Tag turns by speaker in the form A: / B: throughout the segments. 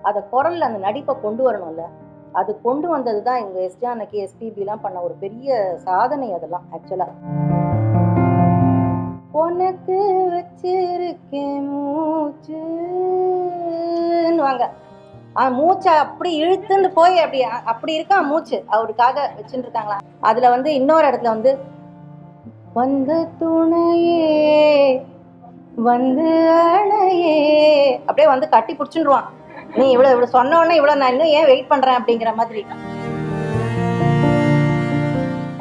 A: அதை குரல்ல அந்த நடிப்பை கொண்டு வரணும்ல, அது கொண்டு வந்தது தான் இவங்க எஸ் ஜானகி எஸ்பிபிலாம் பண்ண ஒரு பெரிய சாதனை. அதெல்லாம் ஆக்சுவலா உனக்கு வச்சிருக்கேன் மூச்சுன்னு மூச்சை அப்படி இழுத்துன்னு போய் அப்படி இருக்கா மூச்சு அவருக்காக வச்சுட்டு இருக்காங்களா. அதுல இன்னொரு இடத்துல வந்த துணையே வந்து அணையே அப்படியே கட்டி பிடிச்சுருவான். நீ இவ்வளவு சொன்ன உடனே இவ்வளவு நான் இன்னும் ஏன் வெயிட் பண்றேன் அப்படிங்கிற மாதிரி.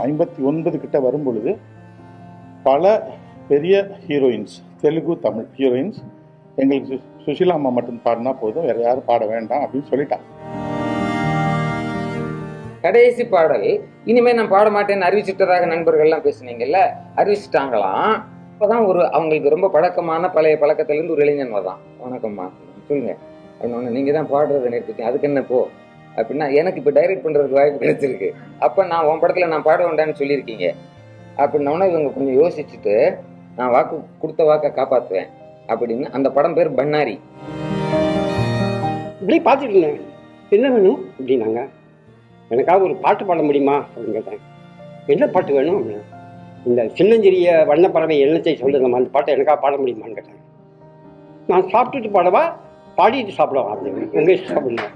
B: 59 கிட்ட வரும் பொழுது பல பெரிய ஹீரோயின்ஸ், தெலுங்கு தமிழ் ஹீரோயின்ஸ் எங்களுக்கு சுஷீலா அம்மா மட்டும் பாடினா போதும், வேற யாரும் பாட வேண்டாம் அப்படின்னு சொல்லிட்டாங்க.
C: கடைசி பாடல் இனிமே நான் பாட மாட்டேன்னு அறிவிச்சிட்டதாக நண்பர்கள்லாம் பேசுனீங்கல்ல, அறிவிச்சிட்டாங்களாம். அப்பதான் அவங்களுக்கு ரொம்ப பழக்கமான பழைய பழக்கத்திலிருந்து ஒரு இளைஞன் வரலாம். வணக்கம்மா சொல்லுங்க அப்படின்னு, நீங்க தான் பாடுறதை நிறுத்திட்டேன், அதுக்கு என்ன போ அப்படின்னா, எனக்கு இப்போ டைரக்ட் பண்றதுக்கு வாய்ப்பு கிடைச்சிருக்கு, அப்ப நான் உன் படத்துல நான் பாட வேண்டான்னு சொல்லியிருக்கீங்க அப்படின்னோன்னா இவங்க கொஞ்சம் யோசிச்சுட்டு, நான் வாக்கு கொடுத்த வாக்கை காப்பாற்றுவேன் அப்படின்னு அந்த படம் பேர் பண்ணாரி.
D: இப்படி பார்த்துட்டு இருந்தேன், என்ன வேணும் அப்படின்னாங்க. எனக்காக ஒரு பாட்டு பாட முடியுமா அப்படின்னு கேட்டேன். என்ன பாட்டு வேணும் அப்படின்னு, இந்த சின்னஞ்சிறிய வண்ணப்பறவை எண்ணத்தை சொல்லுங்கம்மா, அந்த பாட்டை எனக்காக பாட முடியுமான்னு கேட்டேன். நான் சாப்பிட்டுட்டு பாடவா பாடிட்டு சாப்பிடவா அப்படின்னு, உங்க இஷ்டம் சாப்பிடுங்க.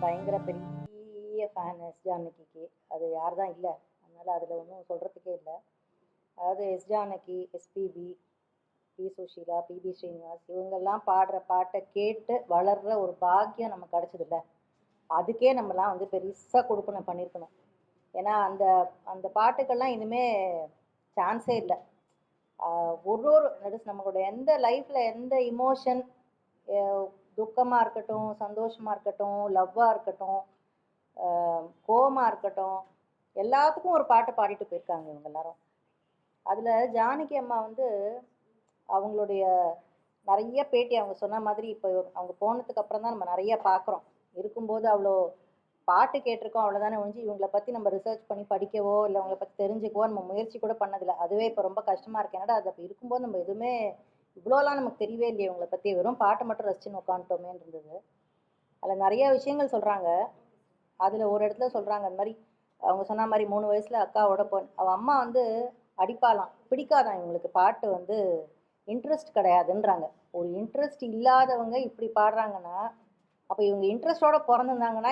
A: பயங்கர பெரிய ஃபேன் எஸ் ஜானகிக்கு, அது யார் தான் இல்லை, அதனால அதில் ஒன்றும் சொல்கிறதுக்கே இல்லை. அதாவது S Janaki, SPB, P Susheela, PB Srinivas இவங்கெல்லாம் பாடுற பாட்டை கேட்டு வளர்கிற ஒரு பாக்கியம் நமக்கு கிடச்சதில்ல. அதுக்கே நம்மலாம் பெருசாக கொடுக்கணும் பண்ணியிருக்கணும். ஏன்னா அந்த அந்த பாட்டுக்கெல்லாம் இனிமேல் சான்ஸே இல்லை. ஒரு நம்மளோட எந்த லைஃப்பில் எந்த இமோஷன், துக்கமாக இருக்கட்டும், சந்தோஷமாக இருக்கட்டும், லவ்வாக இருக்கட்டும், கோவமாக இருக்கட்டும், எல்லாத்துக்கும் ஒரு பாட்டு பாடிட்டு போயிருக்காங்க இவங்க எல்லாரும். அதில் ஜானகி அம்மா அவங்களுடைய நிறைய பேட்டி அவங்க சொன்ன மாதிரி இப்போ அவங்க போனதுக்கு அப்புறம் தான் நம்ம நிறைய பார்க்குறோம். இருக்கும்போது அவ்வளோ பாட்டு கேட்டிருக்கோம் அவ்வளோதானே ஒழிஞ்சு இவங்களை பற்றி நம்ம ரிசர்ச் பண்ணி படிக்கவோ இல்லை அவங்கள பற்றி தெரிஞ்சுக்கவோ நம்ம முயற்சி கூட பண்ணதில்லை. அதுவே இப்போ ரொம்ப கஷ்டமாக இருக்கு. என்னடா அது அப்போ இருக்கும்போது நம்ம எதுவுமே இவ்வளோலாம் நமக்கு தெரியவே இல்லையே இவங்களை பற்றி, வெறும் பாட்டை மட்டும் ரசிச்சுன்னு உட்காந்துட்டோமேன்னு இருந்தது. அதில் நிறைய விஷயங்கள் சொல்கிறாங்க. அதில் ஒரு இடத்துல சொல்கிறாங்க, அந்த மாதிரி அவங்க சொன்ன மாதிரி 3 வயசில் அக்காவோட அவள் அம்மா அடிப்பாலாம், பிடிக்காதான் இவங்களுக்கு பாட்டு இன்ட்ரெஸ்ட் கிடையாதுன்றாங்க. ஒரு இன்ட்ரெஸ்ட் இல்லாதவங்க இப்படி பாடுறாங்கன்னா அப்போ இவங்க இன்ட்ரெஸ்டோட பிறந்திருந்தாங்கன்னா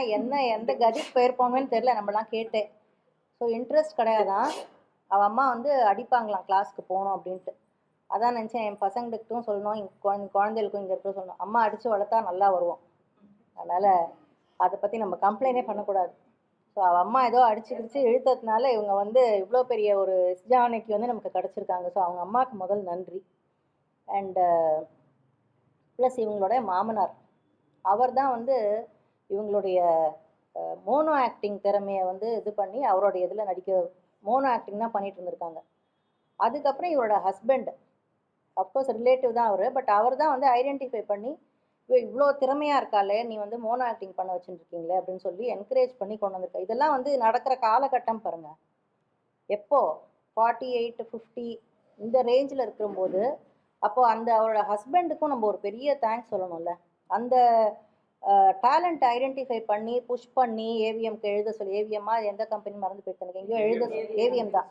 A: எந்த கதிக்கு போயிருப்போமேன்னு தெரில நம்மலாம் கேட்டே. ஸோ இன்ட்ரெஸ்ட் கிடையாதான். அவள் அம்மா அடிப்பாங்களாம் கிளாஸ்க்கு போகணும் அப்படின்ட்டு. அதான் நினச்சேன், என் பசங்களுக்கும் சொல்லணும், குழந்தைகளுக்கும் இங்கே இருக்க சொல்லணும், அம்மா அடித்து வளர்த்தா நல்லா வருவோம். அதனால் அதை பற்றி நம்ம கம்ப்ளைண்டே பண்ணக்கூடாது. ஸோ அவள் அம்மா ஏதோ அடிச்சு இழுத்ததுனால இவங்க இவ்வளோ பெரிய ஒரு எஸ் ஜானகி நமக்கு கிடச்சிருக்காங்க. ஸோ அவங்க அம்மாவுக்கு முதல் நன்றி. அண்டு ப்ளஸ் இவங்களோட மாமனார், அவர் தான் இவங்களுடைய மோனோ ஆக்டிங் திறமையை இது பண்ணி அவருடைய இதில் மோனோ ஆக்டிங் தான் பண்ணிட்டு இருந்திருக்காங்க. அதுக்கப்புறம் இவரோட ஹஸ்பண்ட், அஃப்கோர்ஸ் ரிலேட்டிவ் தான் அவர், பட் அவர் தான் ஐடென்டிஃபை பண்ணி இவ்வளோ திறமையாக இருக்காளே நீ மோனோ ஆக்டிங் பண்ண வச்சுருக்கீங்களே அப்படின்னு சொல்லி என்கரேஜ் பண்ணி கொண்டு வந்திருக்க. இதெல்லாம் நடக்கிற காலகட்டம் பாருங்கள். எப்போ 48, 50 இந்த ரேஞ்சில் இருக்கும்போது அப்போது அவரோட ஹஸ்பண்டுக்கும் நம்ம ஒரு பெரிய தேங்க்ஸ் சொல்லணும்ல. அந்த டேலண்ட் ஐடென்டிஃபை பண்ணி புஷ் பண்ணி ஏவிஎம்க்கு எழுத சொல்லி, ஏவிஎம்மா எந்த கம்பெனி மறந்து போயிட்டு எனக்கு எங்கேயோ ஏவிஎம் தான்.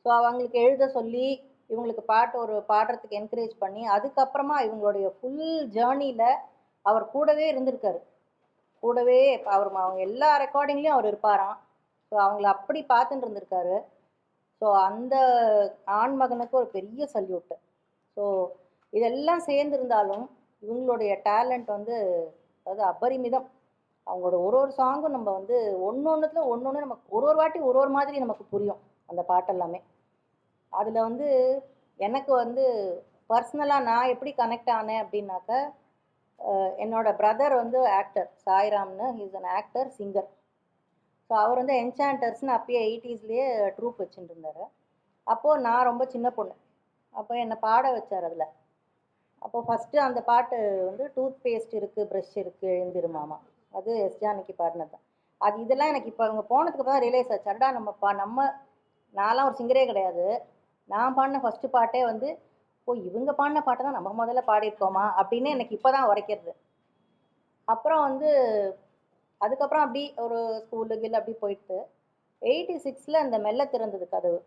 A: ஸோ அவங்களுக்கு எழுத சொல்லி இவங்களுக்கு பாடுறதுக்கு என்கரேஜ் பண்ணி அதுக்கப்புறமா இவங்களுடைய ஃபுல் ஜேர்னியில் அவர் கூடவே இருந்திருக்காரு. கூடவே அவங்க எல்லா ரெக்கார்டிங்லேயும் அவர் இருப்பாராம். ஸோ அவங்கள அப்படி பார்த்துட்டு இருந்திருக்காரு. ஸோ அந்த ஆண்மகனுக்கு ஒரு பெரிய சல்யூட்டு. ஸோ இதெல்லாம் சேர்ந்துருந்தாலும் இவங்களுடைய டேலண்ட் அதாவது அபரிமிதம். அவங்களோட ஒரு சாங்கும் நம்ம ஒன்று ஒன்றுத்துல நமக்கு ஒரு வாட்டி ஒரு மாதிரி நமக்கு புரியும் அந்த பாட்டெல்லாமே. அதில் எனக்கு பர்சனலாக நான் எப்படி கனெக்ட் ஆனேன் அப்படின்னாக்க, என்னோட பிரதர் ஆக்டர் சாய்ராம்னு, he's an actor singer. So அவர் என்சாண்டர்ஸ்னு அப்பயே 80ஸ்லேயே ட்ரூப் வச்சுட்டு இருந்தார். அப்போது நான் ரொம்ப சின்ன பொண்ணு, அப்போ என்னை பாட வச்சார் அதில். அப்போது ஃபஸ்ட்டு அந்த பாட்டு டூத் பேஸ்ட் இருக்குது ப்ரஷ் இருக்குது எழுந்திருமாமா, அது எஸ் ஜானகி பாடினது தான். இதெல்லாம் எனக்கு இப்போ அவங்க போனதுக்கு அப்புறம் தான் ரியலைஸ் ஆச்சு. அடடா நான்லாம் ஒரு சிங்கரே கிடையாது, நான் பாடின ஃபஸ்ட்டு பாட்டே ஓ இவங்க பாடின பாட்டை தான் நம்ம முதல்ல பாடியிருக்கோமா அப்படின்னு எனக்கு இப்போ தான் உரைக்கிறது. அப்புறம் வந்து அதுக்கப்புறம் அப்படி ஒரு ஸ்கூலுக்கு அப்படி போயிட்டு 86ல் அந்த மெல்ல திறந்தது கதவு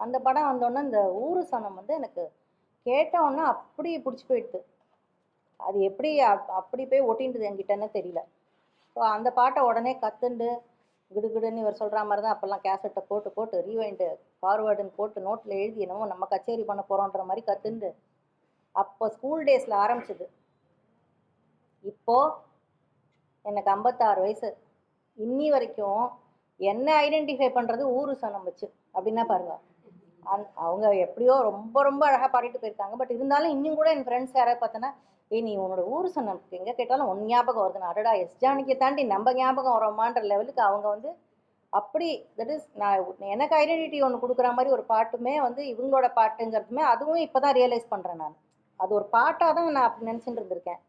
A: அந்த படம் வந்தோடனே இந்த ஊரு சனம் வந்து எனக்கு கேட்டோன்னே அப்படி பிடிச்சி போயிடுது. அது எப்படி அப்படி போய் ஒட்டின்றது என்கிட்டன்னு தெரியல. ஸோ அந்த பாட்டை உடனே கற்றுண்டு கிடுகிடுன்னு இவர் சொல்கிற மாதிரி தான் அப்போல்லாம் கேசட்டை போட்டு போட்டு ரீவைண்டு ஃபார்வேர்டுன்னு போட்டு நோட்டில் எழுதி என்னமோ நம்ம கச்சேரி பண்ண போகிறோன்ற மாதிரி கற்றுண்டு அப்போ ஸ்கூல் டேஸில் ஆரம்பிச்சது. இப்போது எனக்கு 56 வயசு. இன்னி வரைக்கும் என்ன ஐடென்டிஃபை பண்ணுறது ஊரு சனம் வச்சு அப்படின்னா பாருங்க. அவங்க எப்படியோ ரொம்ப ரொம்ப அழகாக பாடிட்டு போயிருக்காங்க. பட் இருந்தாலும் இன்னும் கூட என் ஃப்ரெண்ட்ஸ் யாராவது பார்த்தோன்னா நீ உன்னோட ஊரு சனம் எங்கே கேட்டாலும் ஒன் ஞாபகம் வருதுன்னு அடடா எஸ் ஜானகியை தாண்டி நம்ம ஞாபகம் வரோமான்ற லெவலுக்கு அவங்க வந்து அப்படி தட் இஸ் நான் எனக்கு ஐடென்டிட்டி ஒன்று கொடுக்குற மாதிரி ஒரு பாட்டுமே வந்து இவங்களோட பாட்டுங்கிறதுமே அதுவும் இப்போ தான் ரியலைஸ் பண்ணுறேன். நான் அது ஒரு பாட்டாக தான் நான் அப்படி நினச்சிட்டு இருந்திருக்கேன்.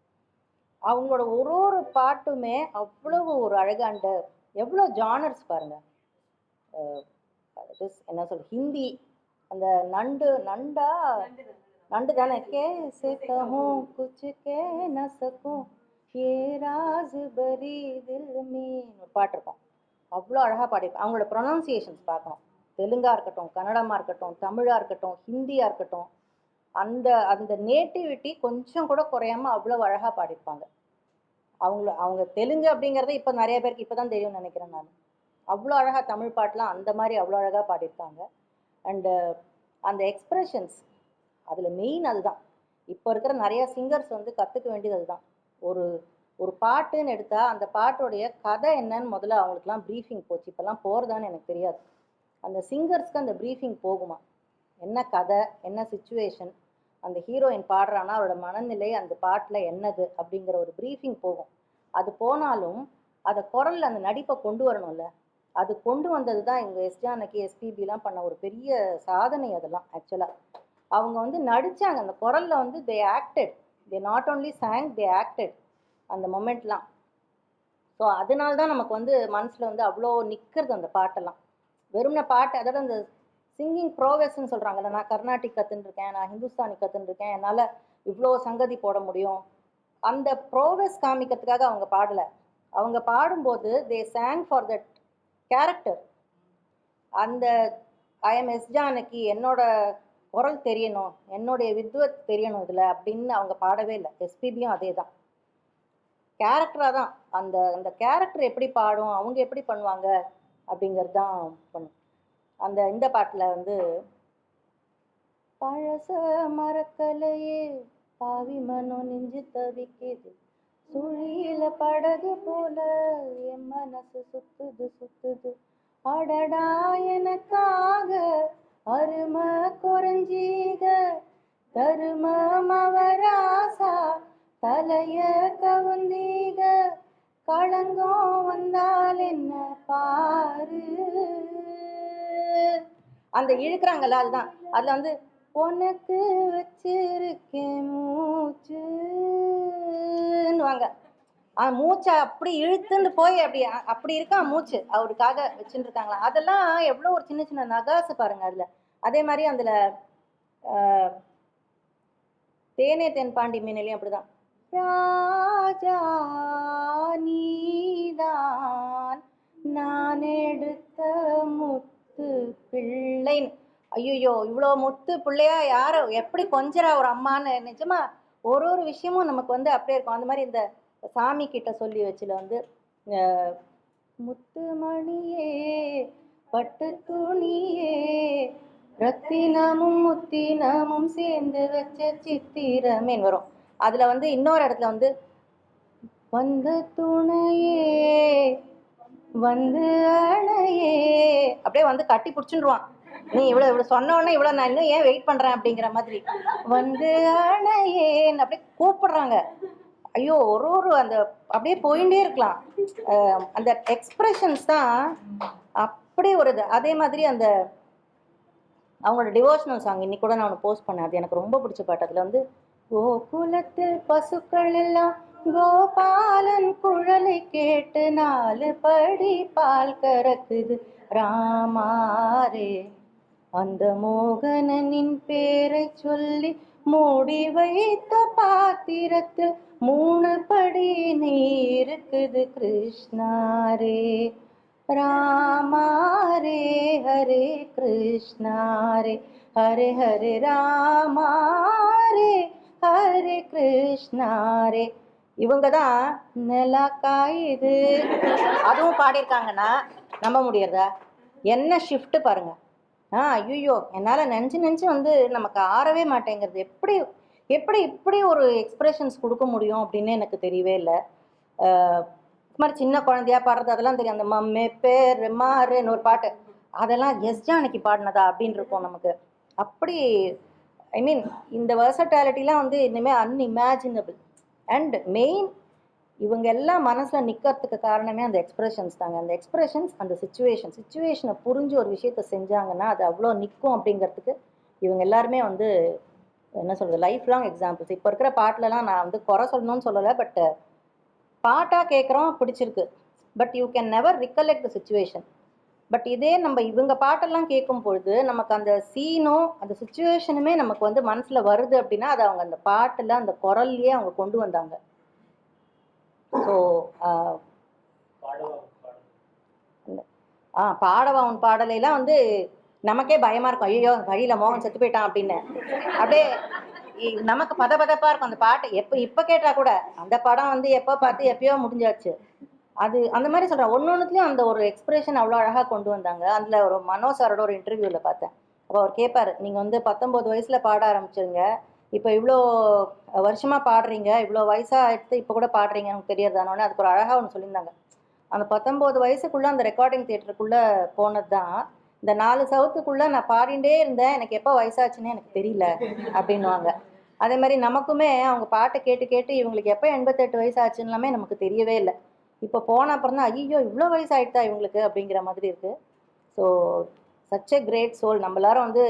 A: அவங்களோட ஒரு பாட்டுமே அவ்வளவு ஒரு அழகாண்ட எவ்வளோ ஜானர்ஸ் பாருங்கள். என்ன சொல் ஹிந்தி அந்த நண்டு தானே கேசே கஹூம் குச் கே ந சகூம் ஏ ராஸ் பரி தில் மீன் ஒரு பாட்டு இருக்கும். அவ்வளோ அழகாக பாடிருப்பேன். அவங்களோட ப்ரொனவுன்சியேஷன்ஸ் பார்க்கணும். தெலுங்காக இருக்கட்டும், கன்னடமாக இருக்கட்டும், தமிழாக இருக்கட்டும், ஹிந்தியாக இருக்கட்டும், அந்த அந்த நேட்டிவிட்டி கொஞ்சம் கூட குறையாமல் அவ்வளோ அழகாக பாடியிருப்பாங்க. அவங்க தெலுங்கு அப்படிங்கிறத இப்போ நிறைய பேருக்கு இப்போ தான் தெரியும்னு நினைக்கிறேன். நான் அவ்வளோ அழகாக தமிழ் பாட்டெலாம் அந்த மாதிரி அவ்வளோ அழகாக பாடியிருக்காங்க. அண்டு அந்த எக்ஸ்ப்ரெஷன்ஸ் அதில் மெயின் அதுதான். இப்போ இருக்கிற நிறையா சிங்கர்ஸ் வந்து கற்றுக்க வேண்டியது அதுதான். ஒரு பாட்டுன்னு எடுத்தால் அந்த பாட்டோடைய கதை என்னன்னு முதல்ல அவங்களுக்குலாம் ப்ரீஃபிங் போச்சு. இப்போல்லாம் போகிறதான்னு எனக்கு தெரியாது. அந்த சிங்கர்ஸ்க்கு அந்த ப்ரீஃபிங் போகுமா, என்ன கதை, என்ன சுச்சுவேஷன், அந்த ஹீரோயின் பாடுறான்னா அவரோட மனநிலை அந்த பாட்டில் என்னது அப்படிங்கிற ஒரு ப்ரீஃபிங் போகும். அது போனாலும் அதை குரலில் அந்த நடிப்பை கொண்டு வரணும்ல. அது கொண்டு வந்தது தான் இவங்க எஸ் ஜானகி எஸ்பிபிலாம் பண்ண ஒரு பெரிய சாதனை. அதெல்லாம் ஆக்சுவலாக அவங்க வந்து நடித்தாங்க. அந்த குரலில் வந்து they acted, they not only song, they acted அந்த மொமெண்ட்லாம். ஸோ அதனால தான் நமக்கு வந்து மனசில் வந்து அவ்வளோ நிற்கிறது அந்த பாட்டெல்லாம். வெறும்ன பாட்டு அதோட அந்த சிங்கிங் ப்ரோவெஸ்ன்னு சொல்கிறாங்கல்ல, நான் கர்நாடிக் கற்றுருக்கேன், நான் ஹிந்துஸ்தானி கற்றுருக்கேன், என்னால் இவ்வளோ சங்கதி போட முடியும், அந்த ப்ரோவெஸ் காமிக்கிறதுக்காக அவங்க பாடலை. அவங்க பாடும்போது தே சாங் ஃபார் தட் கேரக்டர். அந்த ஐஎம் எஸ் ஜானகி, என்னோட குரல் தெரியணும், என்னுடைய வித்வத் தெரியணும் இதில் அப்படின்னு அவங்க பாடவே இல்லை. எஸ்பிபியும் அதே தான், கேரக்டராக தான். அந்த கேரக்டர் எப்படி பாடும், அவங்க எப்படி பண்ணுவாங்க அப்படிங்கிறது தான் பண்ணும். இந்த பாட்டில் வந்து பழச மறக்கலையே பாவி மனோ நெஞ்சு தவிக்குது, சுழியில படகு போல என் மனசு சுத்துது, அடடா எனக்காக அருமை குறைஞ்சீக, தரும மவராசா தலைய கவுந்தீக, களங்கம் வந்தால் என்ன பாரு. அந்த இழுக்கிறாங்கல்ல அதுதான். அதில் வந்து உனக்கு வச்சிருக்கேன் மூச்சுன்னுவாங்க. மூச்சை அப்படி இழுத்துன்னு போய் அப்படி இருக்கா மூச்சு அவருக்காக வச்சுட்டு இருக்காங்களா. அதெல்லாம் எவ்வளோ ஒரு சின்ன சின்ன நகாசு பாருங்க அதில். அதே மாதிரி அதில் தேனே தென்பாண்டி மீனிலையும் அப்படிதான். ராஜா நீதான் நான் எடுத்த முத்து பிள்ளைன்னு. ஐயோ இவ்வளோ முத்து பிள்ளையா யாரோ எப்படி கொஞ்சரா ஒரு அம்மான்னு. நிஜமா ஒரு விஷயமும் நமக்கு வந்து அப்படியே இருக்கும். அந்த மாதிரி இந்த சாமி கிட்ட சொல்லி வச்சுல வந்து முத்து மணியே பட்டு துணியே ரத்தினமும் முத்தினமும் சேர்ந்து வச்ச சித்திரமேன்னு வரும். அதில் வந்து இன்னொரு இடத்துல வந்து வந்த துணையே வந்து அணையே அப்படியே வந்து கட்டி பிடிச்சுருவான். நீ இவ்வளோ சொன்னோடனே இவ்வளோ நான் இன்னும் ஏன் வெயிட் பண்ணுறேன் அப்படிங்கிற மாதிரி வந்து அணையேன்னு அப்படியே கூப்பிடுறாங்க. ஐயோ ஒரு அந்த அப்படியே போயிட்டே இருக்கலாம். அந்த எக்ஸ்பிரஷன்ஸ் தான் அப்படி ஒரு இது. அதே மாதிரி அந்த அவங்களோட டிவோஷனல் சாங் இன்னைக்கு கூட நான் ஒன்று போஸ்ட் பண்ணேன். அது எனக்கு ரொம்ப பிடிச்ச பாட்டு. அதில் வந்து கோகுலத்தில் பசுக்கள் எல்லாம் கோபாலன் குழலை கேட்டு 4 படி பால் கறக்குது ராமாரே, அந்த மோகனனின் பேரை சொல்லி மூடி வைத்த பாத்திரத்தில் 3 படி நெய் இருக்குது கிருஷ்ணாரே ராமாரே ஹரே கிருஷ்ணாரே ஹரே ஹரே ராமாரே ஹரே கிருஷ்ணாரே. இவங்க தான் நிலா காயுது அதுவும் பாடியிருக்காங்கன்னா நம்ப முடியறதா? என்ன ஷிஃப்ட் பாருங்க. ஐயோ என்னால் நினச்சி வந்து நமக்கு ஆறவே மாட்டேங்கிறது. எப்படி எப்படி இப்படி ஒரு எக்ஸ்பிரஷன்ஸ் கொடுக்க முடியும் அப்படின்னு எனக்கு தெரியவே இல்லை. இது மாதிரி சின்ன குழந்தையா பாடுறது அதெல்லாம் தெரியும். அந்த மம்மே பேர் மாறுன்னு ஒரு பாட்டு, அதெல்லாம் எஸ் ஜானகி பாடினதா அப்படின்னு இருக்கும் நமக்கு. அப்படி ஐ மீன் இந்த வெர்சட்டாலிட்டிலாம் வந்து இனிமேல் அன்இமேஜினபிள். அண்ட் மெயின் இவங்க எல்லாம் மனசில் நிற்கிறதுக்கு காரணமே அந்த எக்ஸ்பிரஷன்ஸ் தாங்க. அந்த எக்ஸ்பிரஷன்ஸ், அந்த சுச்சுவேஷனை புரிஞ்சு ஒரு விஷயத்த செஞ்சாங்கன்னா அது அவ்வளோ நிற்கும் அப்படிங்கிறதுக்கு இவங்க எல்லாருமே வந்து என்ன சொல்கிறது, லைஃப் லாங் எக்ஸாம்பிள்ஸ். இப்போ இருக்கிற பாட்டிலலாம் நான் வந்து குறை சொல்லணும்னு சொல்லலை, பட் பாட்டாக கேட்குறோம் பிடிச்சிருக்கு, but you can never recollect the situation. But இதே நம்ம இவங்க பாட்டெல்லாம் கேட்கும் பொழுது நமக்கு அந்த சீனும் அந்த சுச்சுவேஷனுமே நமக்கு வந்து மனசில் வருது அப்படின்னா அது அவங்க அந்த பாட்டில் அந்த குரல்லையே அவங்க கொண்டு வந்தாங்க. ஸோ பாடவா உன் பாடலைலாம் வந்து நமக்கே பயமாக இருக்கும். ஐயோ வழியில் மோகன் செத்து போயிட்டான் அப்படின்னு அப்படியே நமக்கு பதப்பதப்பாக இருக்கும் அந்த பாட்டு. இப்போ கேட்டால் கூட அந்த படம் வந்து எப்போ பார்த்து எப்பயோ முடிஞ்சாச்சு. அது அந்த மாதிரி சொல்கிறேன். ஒன்றுத்துலேயும் அந்த ஒரு எக்ஸ்பிரஷன் அவ்வளோ அழகாக கொண்டு வந்தாங்க. அதில் ஒரு மனோஜ் சாரோட ஒரு இன்டர்வியூவில் பார்த்தேன். அப்போ அவர் கேட்பார், நீங்கள் வந்து 19 வயசில் பாட ஆரம்பிச்சிருங்க, இப்போ இவ்வளோ வருஷமாக பாடுறீங்க, இவ்வளோ வயசாக எடுத்து இப்போ கூட பாடுறீங்க, எனக்கு தெரியாதானோன்னு அதுக்கு ஒரு அழகாக ஒன்று சொல்லியிருந்தாங்க. அந்த 19 வயசுக்குள்ளே அந்த ரெக்கார்டிங் தியேட்டருக்குள்ளே போனது தான் இந்த 4 சவுத்துக்குள்ளே நான் பாடிண்டே இருந்தேன், எனக்கு எப்போ வயசாச்சுன்னே எனக்கு தெரியல அப்படின்வாங்க. அதே மாதிரி நமக்குமே அவங்க பாட்டை கேட்டு கேட்டு இவங்களுக்கு எப்போ 88 வயசு ஆச்சுன்னாமே நமக்கு தெரியவே இல்லை. இப்போ போன அப்புறம் தான் ஐயோ இவ்வளோ வயசு ஆகிட்டா இவங்களுக்கு அப்படிங்கிற மாதிரி இருக்குது. So such a great soul. நம்ம எல்லாரும் வந்து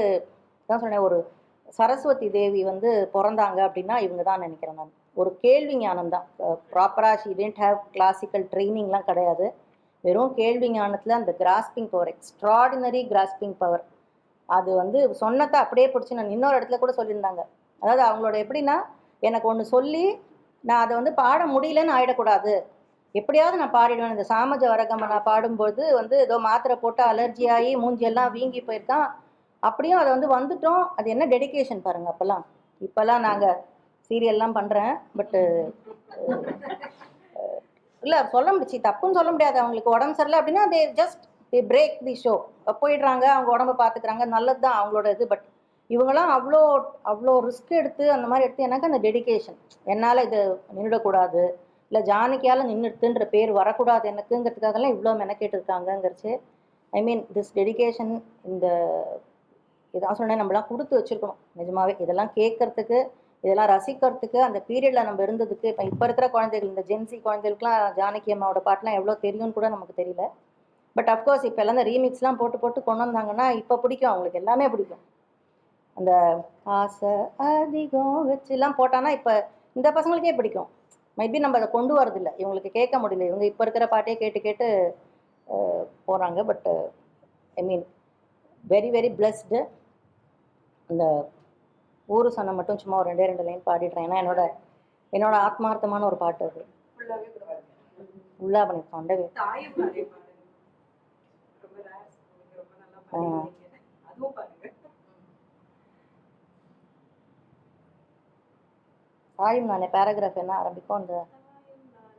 A: தான் சொன்னேன், ஒரு சரஸ்வதி தேவி வந்து பிறந்தாங்க அப்படின்னா இவங்க தான் நினைக்கிறேன் நான். ஒரு கேள்வி ஞானம் தான் ப்ராப்பராக. ஷி டிடன்ட் ஹேவ் கிளாசிக்கல் ட்ரைனிங்லாம் கிடையாது. வெறும் கேள்வி ஞானத்தில் அந்த grasping power, extraordinary grasping power, அது வந்து சொன்னதை அப்படியே பிடிச்சி நான் இன்னொரு இடத்துல கூட சொல்லியிருந்தாங்க. அதாவது அவங்களோட எப்படின்னா, எனக்கு ஒன்று சொல்லி நான் அதை வந்து பாட முடியலன்னு ஆகிடக்கூடாது, எப்படியாவது நான் பாடிடுவேன். இந்த சாமஜ வரகம நான் பாடும்போது வந்து ஏதோ மாத்திரை போட்டு அலர்ஜி ஆகி மூஞ்சியெல்லாம் வீங்கி போயிருக்கான், அப்படியும் அதை வந்து வந்துட்டோம். அது என்ன டெடிக்கேஷன் பாருங்கள். இப்போல்லாம் நாங்கள் சீரியல்லாம் பண்ணுறேன், பட்டு இல்லை சொல்ல முடிச்சு தப்புன்னு சொல்ல முடியாது. அவங்களுக்கு உடம்பு சரியில்லை அப்படின்னா தே பிரேக் தி ஷோ, போயிடுறாங்க, அவங்க உடம்பை பார்த்துக்கிறாங்க, நல்லது தான் அவங்களோட இது. பட் இவங்களாம் அவ்வளோ ரிஸ்க் எடுத்து அந்த மாதிரி எடுத்து எனக்கு அந்த டெடிக்கேஷன், என்னால் இது நின்றுடக்கூடாது, இல்லை ஜானகியால் நின்றுடுத்துன்ற பேர் வரக்கூடாது எனக்குங்கிறதுக்காகலாம் இவ்வளோ மெனக்கேட்டு இருக்காங்கங்கிறச்சு. ஐ மீன் திஸ் டெடிக்கேஷன், இந்த இதான் சொன்னேன், நம்மளாம் கொடுத்து வச்சுருக்கணும் நிஜமாவே. இதெல்லாம் கேட்கறதுக்கு, இதெல்லாம் ரசிக்கிறதுக்கு, அந்த பீரியடில் நம்ம இருந்ததுக்கு. இப்போ இருக்கிற குழந்தைகள், இந்த ஜென்சி குழந்தைகளுக்குலாம் ஜானகி அம்மாவோட பாட்டெலாம் எவ்வளோ தெரியும்னு கூட நமக்கு தெரியல. பட் அஃப்கோர்ஸ் இப்போ எல்லாம் இந்த ரீமிக்ஸ்லாம் போட்டு கொண்டு வந்தாங்கன்னா இப்போ பிடிக்கும், அவங்களுக்கு எல்லாமே பிடிக்கும். அந்த ஆசை அதிகம் வச்சுலாம் போட்டான்னா இப்போ இந்த பசங்களுக்கே பிடிக்கும். மேபி நம்ம அதை கொண்டு வரதில்லை, இவங்களுக்கு கேட்க முடியல. இவங்க இப்போ இருக்கிற பாட்டே கேட்டு போகிறாங்க. But I mean very very blessed. அந்த ஊரு சொன்ன மட்டும் சும்மா ஒரு 2 லைன் பாடிடுறேன். ஏன்னா என்னோட ஆத்மார்த்தமான ஒரு பாட்டு அது. உள்ளா பண்ணி சொண்டவே சாயும் நானே பேராகிராஃப் என்ன ஆரம்பிக்கும் அந்த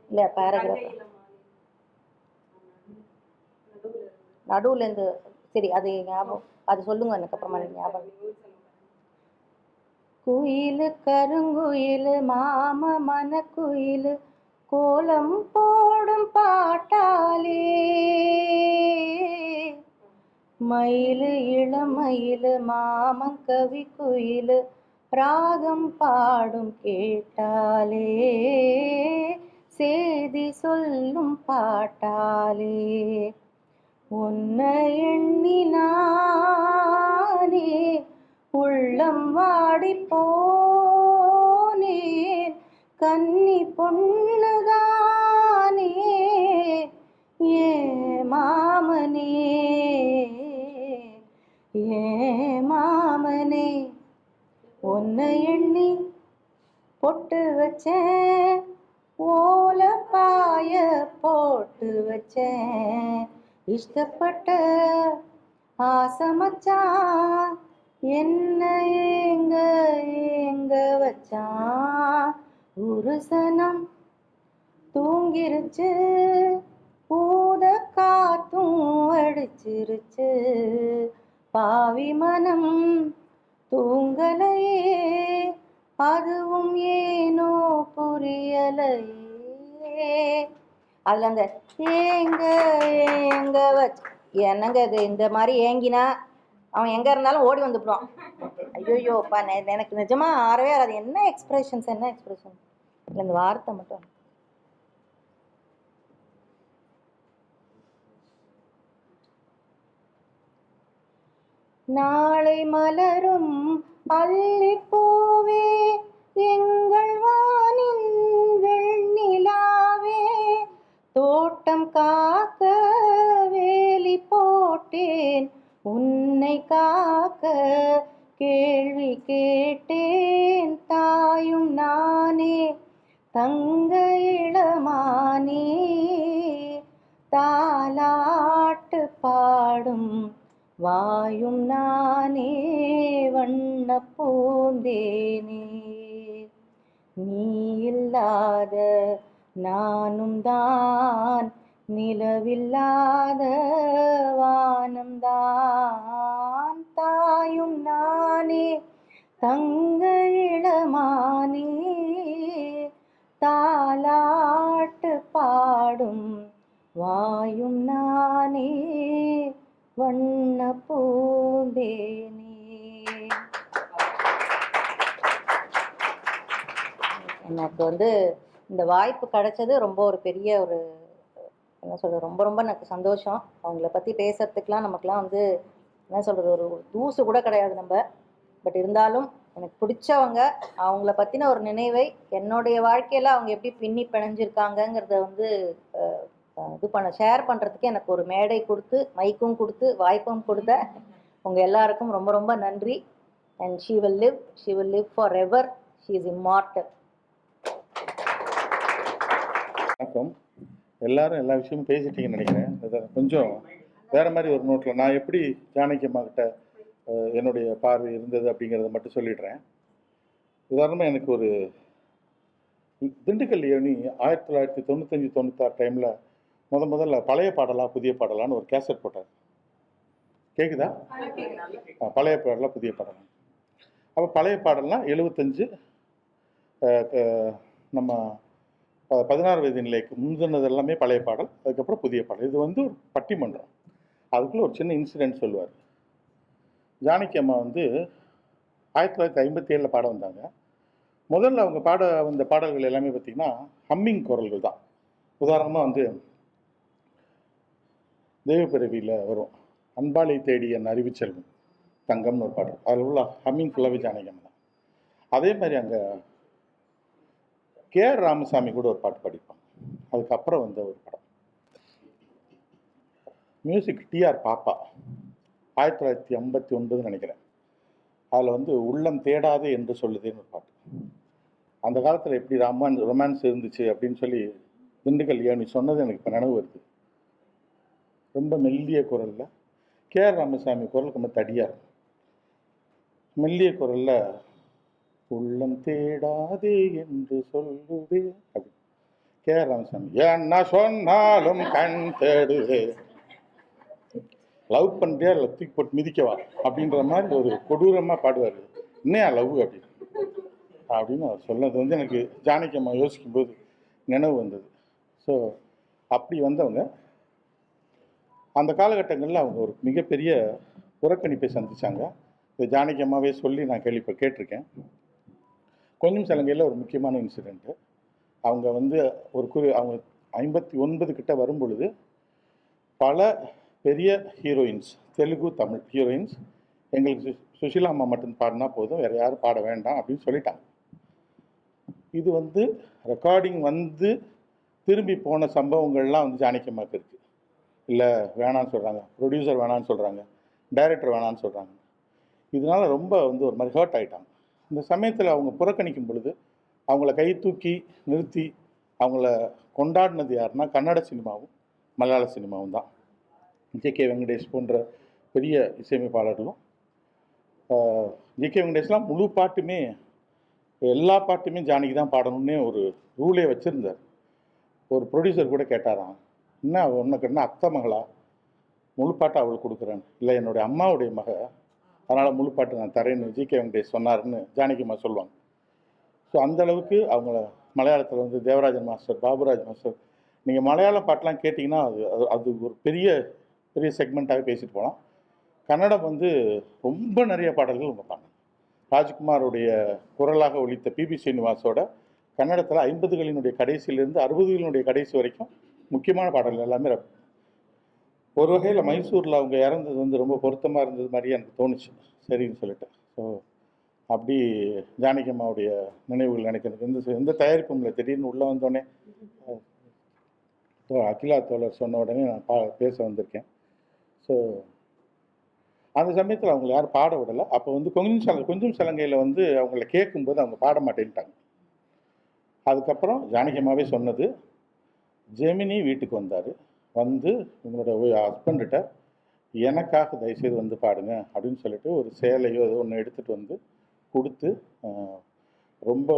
A: இல்லை பேராகிராஃப் நடுவுலேருந்து சரி அது ஞாபகம், அது சொல்லுங்க எனக்கு அப்புறமா ஞாபகம். குயில் கருங்குயில் மாம மனக்குயில் கோலம் போடும் பாட்டாலே, மயில் இளமயில் மாமங்கவி குயில் ராகம் பாடும் கேட்டாலே, செய்தி சொல்லும் பாட்டாலே, உன்னை எண்ணினானே உள்ளம் வாடி போனேன், கன்னி பொண்ணுதானே ஏ மாமனே ஏ மாமனே, உன்னை உன்னை எண்ணி பொட்டு வச்சேன், ஓலப்பாய போட்டு வச்சேன், இஷ்டப்பட்ட ஆசமச்சான் என்ன ஏங்க ஏங்க வச்சான். ஒரு சனம் தூங்கிருச்சு, ஊத காத்தும் அடிச்சிருச்சு, பாவி மனம் தூங்கலையே, அதுவும் ஏனோ புரியலையே. அதில் அந்த ஏங்க ஏங்க வச்சு என்னங்க இது, இந்த மாதிரி ஏங்கினா அவன் எங்கே இருந்தாலும் ஓடி வந்துடுவான். ஐயோயோப்பா, எனக்கு நிஜமாக ஆறவே ஆறாது. என்ன எக்ஸ்பிரஷன் இல்லை, இந்த வார்த்தை மட்டும். நாளை மலரும் அல்லிப்பூவே, எங்கள் வானின் வெண்ணிலாவே, தோட்டம் காக்க வேலி போட்டேன், உன்னை காக்க கேள்வி கேட்டேன், தாயும் நானே தங்க இளமானே, தாலாட்டு பாடும் வாயும் நானே வண்ண பூந்தேனே, நீ இல்லாத நானும் தான், நிலவில்லாத வானம்தான், தாயும் நானே தங்க இளமானே, தாலாட்டு பாடும் வாயும் நானே வண்ண பூந்தேனே. எனக்கு இந்த வாய்ப்பு கிடைச்சது ரொம்ப ஒரு பெரிய ஒரு என்ன சொல்கிறது, ரொம்ப ரொம்ப எனக்கு சந்தோஷம். அவங்கள பற்றி பேசுறதுக்கெலாம் நமக்குலாம் என்ன சொல்கிறது, ஒரு தூசு கூட கிடையாது நம்ம. பட் இருந்தாலும் எனக்கு பிடிச்சவங்க, அவங்கள பற்றின ஒரு நினைவை என்னுடைய வாழ்க்கையில் அவங்க எப்படி பின்னி பிணைஞ்சிருக்காங்கங்கிறத ஷேர் பண்ணுறதுக்கு எனக்கு ஒரு மேடை கொடுத்து, மைக்கும் கொடுத்து, வாய்ப்பும் கொடுத்த உங்கள் எல்லாருக்கும் ரொம்ப ரொம்ப நன்றி. And she will live forever. She is immortal.
B: வணக்கம். எல்லாரும் எல்லா விஷயமும் பேசிட்டீங்கன்னு நினைக்கிறேன். அதை கொஞ்சம் வேறு மாதிரி ஒரு நோட்டில் நான் எப்படி ஜானகி அம்மா கிட்ட என்னுடைய பார்வை இருந்தது அப்படிங்கிறத மட்டும் சொல்லிடுறேன். உதாரணமாக எனக்கு ஒரு திண்டுக்கல் யோனி 1995-96 டைமில் முதல்ல பழைய பாடலா புதிய பாடலான்னு ஒரு கேசட் போட்டார். கேட்குதா? பழைய பாடலா புதிய பாடலாம். அப்போ பழைய பாடல்னால் 75 நம்ம 16 வயது நிலைக்கு முந்தினது எல்லாமே பழைய பாடல், அதுக்கப்புறம் புதிய பாடல். இது ஒரு பட்டிமன்றம். அதுக்குள்ளே ஒரு சின்ன இன்சிடென்ட் சொல்லுவார். ஜானகி அம்மா 1957 பாட வந்தாங்க. முதல்ல அவங்க பாட வந்த பாடல்கள் எல்லாமே பார்த்திங்கன்னா ஹம்மிங் குரல்கள் தான். உதாரணமாக தெய்வப்பிறவியில் வரும் அன்பாலை தேடி என் அறிவிச்செல்வம் தங்கம்னு ஒரு பாடல். அதில் உள்ள ஹம்மிங் ஃபுல்லாகவே ஜானகி அம்மா தான். அதே மாதிரி அங்கே கே.ஆர். ராமசாமி கூட ஒரு பாட்டு பாடிப்பாங்க. அதுக்கப்புறம் வந்த ஒரு படம் மியூசிக் டி.ஆர். பாப்பா 1959 நினைக்கிறேன். அதில் உள்ளம் தேடாதே என்று சொல்லுதேன்னு ஒரு பாட்டு. அந்த காலத்தில் எப்படி ரொமான்ஸ் இருந்துச்சு அப்படின்னு சொல்லி திண்டுக்கல் யோனி சொன்னது எனக்கு இப்போ நினைவு வருது. ரொம்ப மெல்லிய குரலில் கே.ஆர். ராமசாமி குரல் ரொம்ப தடியாக இருக்கும். மெல்லிய குரலில் உள்ளம் தேடாதே என்று சொல்லுதே அப்படி கே.ஆர். ராமசாமி என்ன சொன்னாலும் கண் தேடுதே, லவ் பண்ணுறியா இல்லை தூக்கி போட்டு மிதிக்கவா அப்படின்ற மாதிரி ஒரு கொடூரமாக பாடுவார். இன்னையா லவ் அப்படின்னு அவர் சொன்னது எனக்கு ஜானகி அம்மா யோசிக்கும்போது நினைவு வந்தது. ஸோ அப்படி வந்தவங்க அந்த காலகட்டங்களில் அவங்க ஒரு மிகப்பெரிய புறக்கணிப்பை சந்தித்தாங்க. இது ஜானகி அம்மாவே சொல்லி நான் கேட்டிருக்கேன். கொஞ்சம் சலங்கையில் ஒரு முக்கியமான இன்சிடெண்ட்டு. அவங்க அவங்க 59 கிட்ட வரும் பொழுது பல பெரிய ஹீரோயின்ஸ், தெலுங்கு தமிழ் ஹீரோயின்ஸ், எங்களுக்கு சுஷீலா அம்மா மட்டும் பாடினா போதும், வேறு யாரும் பாட வேண்டாம் அப்படின்னு சொல்லிட்டாங்க. இது ரெக்கார்டிங் திரும்பி போன சம்பவங்கள்லாம் ஜானகி அம்மாவுக்கு இருக்குது. இல்லை வேணான்னு சொல்கிறாங்க, ப்ரொடியூசர் வேணான்னு சொல்கிறாங்க, டைரக்டர் வேணான்னு சொல்கிறாங்க. இதனால் ரொம்ப ஒரு மாதிரி ஹர்ட் ஆகிட்டாங்க. இந்த சமயத்தில் அவங்க புறக்கணிக்கும் பொழுது அவங்கள கை தூக்கி நிறுத்தி அவங்கள கொண்டாடினது யாருன்னா கன்னட சினிமாவும் மலையாள சினிமாவும் தான். ஜே.கே. வெங்கடேஷ் போன்ற பெரிய இசையமைப்பாளர்களும் ஜே.கே. வெங்கடேஷ்லாம் முழு பாட்டுமே எல்லா பாட்டுமே ஜானகி தான் பாடணும்னே ஒரு ரூலே வச்சுருந்தார். ஒரு ப்ரொடியூசர் கூட கேட்டாராம், என்ன உனக்கு என்ன அத்தை மகளா, முழு பாட்டு அவளுக்கு கொடுக்குறேன்னு. இல்லை, என்னுடைய அம்மாவுடைய மக, அதனால் முழு பாட்டு நான் தரேன்னு ஜி.கே. வெங்கடேஷ் சொன்னாருன்னு ஜானகி அம்மா சொல்லுவாங்க. ஸோ அந்தளவுக்கு அவங்கள மலையாளத்தில் வந்து தேவராஜன் மாஸ்டர், பாபுராஜ் மாஸ்டர், நீங்கள் மலையாள பாட்டெலாம் கேட்டிங்கன்னா அது ஒரு பெரிய பெரிய செக்மெண்ட்டாகவே பேசிட்டு போகலாம். கன்னடம் வந்து ரொம்ப நிறைய பாடல்கள் நம்ம பாடணும். ராஜ்குமாரோடைய குரலாக ஒலித்த பி.பி. ஸ்ரீனிவாசோட கன்னடத்தில் 50களினுடைய கடைசியிலேருந்து 60களினுடைய கடைசி வரைக்கும் முக்கியமான பாடல்கள் எல்லாமே ஒரு வகையில் மைசூரில் அவங்க இறந்தது வந்து ரொம்ப பொருத்தமாக இருந்தது மாதிரியே எனக்கு தோணுச்சு, சரின்னு சொல்லிட்டேன். ஸோ அப்படி ஜானகி அம்மாவுடைய நினைவுகள் நினைக்கிறது எந்த தயாரிப்பும் இல்லை. திடீர்னு உள்ளே வந்தோடனே அகிலா தோழர் சொன்ன உடனே நான் பேச வந்திருக்கேன். ஸோ அந்த சமயத்தில் அவங்களை யாரும் பாட விடலை. அப்போ வந்து கொஞ்சம் சலங்கையில் வந்து அவங்கள கேட்கும்போது அவங்க பாட மாட்டேன்ட்டாங்க. அதுக்கப்புறம் ஜானகி அம்மாவே சொன்னது, ஜெமினி வீட்டுக்கு வந்தார், வந்து உங்களோட ஹஸ்பண்ட்கிட்ட எனக்காக தயவுசெய்து வந்து பாடுங்க அப்படின்னு சொல்லிட்டு ஒரு சேலையோ ஏதோ ஒன்று எடுத்துகிட்டு வந்து கொடுத்து ரொம்ப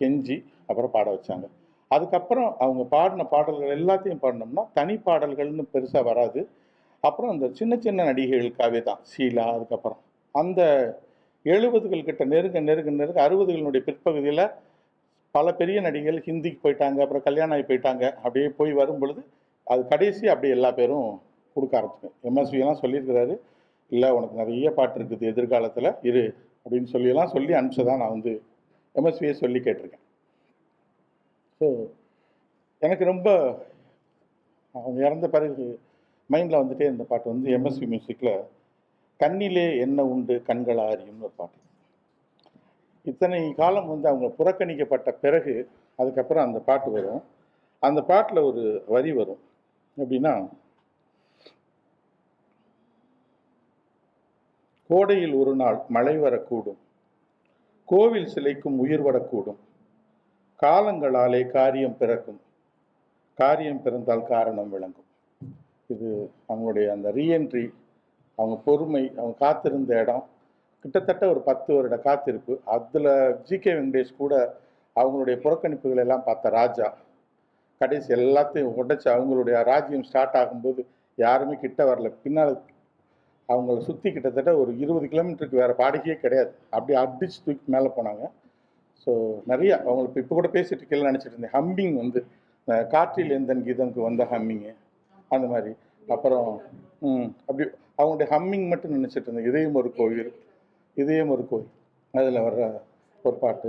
B: கெஞ்சி அப்புறம் பாட வச்சாங்க. அதுக்கப்புறம் அவங்க பாடின பாடல்கள் எல்லாத்தையும் பாடினோம்னா தனி பாடல்கள்னு பெருசாக வராது. அப்புறம் அந்த சின்ன சின்ன நடிகைகளுக்காகவே தான் ஷீலா. அதுக்கப்புறம் அந்த 70கள் கிட்ட நெருங்க 60களினுடைய பிற்பகுதியில் பல பெரிய நடிகைகள் ஹிந்திக்கு போயிட்டாங்க, அப்புறம் கல்யாணம் ஆகி போயிட்டாங்க. அப்படியே போய் வரும் பொழுது அது கடைசி அப்படியே எல்லா பேரும் கொடுக்க ஆரம்பிச்சுங்க. எம்எஸ்வியெல்லாம் சொல்லியிருக்கிறாரு, இல்லை உனக்கு நிறைய பாட்டு இருக்குது எதிர்காலத்தில் இரு அப்படின்னு சொல்லி அனுப்பிச்சதான் நான் வந்து எம்எஸ்வியை சொல்லி கேட்டிருக்கேன். ஸோ எனக்கு ரொம்ப அவங்க இறந்த பிறகு மைண்டில் வந்துட்டே இந்த பாட்டு வந்து எம்எஸ்வி மியூசிக்கில் கண்ணிலே என்ன உண்டு கண்கள் ஆரியும்னு ஒரு பாட்டு. இத்தனை காலம் வந்து அவங்க புறக்கணிக்கப்பட்ட பிறகு அதுக்கப்புறம் அந்த பாட்டு வரும். அந்த பாட்டில் ஒரு வரி வரும் எப்படின்னா, கோடையில் ஒரு நாள் மழை வரக்கூடும், கோவில் சிலைக்கும் உயிர் வரக்கூடும், காலங்களாலே காரியம் பிறக்கும், காரியம் பிறந்தால் காரணம் விளங்கும். இது அவங்களுடைய அந்த ரீஎன்ட்ரி, அவங்க பொறுமை, அவங்க காத்திருந்த இடம், கிட்டத்தட்ட ஒரு 10 வருட காத்திருப்பு. அதில் ஜி.கே. வெங்கடேஷ் கூட அவங்களுடைய புறக்கணிப்புகள் எல்லாம் பார்த்த ராஜா கடைசி எல்லாத்தையும் உடைச்சு அவங்களுடைய ராஜ்யம் ஸ்டார்ட் ஆகும்போது யாருமே கிட்ட வரல. பின்னால் அவங்கள சுற்றி கிட்டத்தட்ட ஒரு 20 கிலோமீட்டருக்கு வேறு பாடகையே கிடையாது, அப்படியே அடிச்சு தூக்கி மேலே போனாங்க. ஸோ நிறைய அவங்களுக்கு இப்போ கூட பேசிட்டு இருக்கல நினச்சிட்டு இருந்தேன். ஹம்மிங் வந்து காற்றில் எந்தன் கீதம்க்கு வந்த ஹம்மிங்கு அந்த மாதிரி. அப்புறம் அப்படி அவங்களுடைய ஹம்மிங் மட்டும் நினச்சிட்டு இருந்தேன். இதயம் ஒரு கோவில், இதயம் ஒரு கோவில், அதில் வர்ற ஒரு பாட்டு.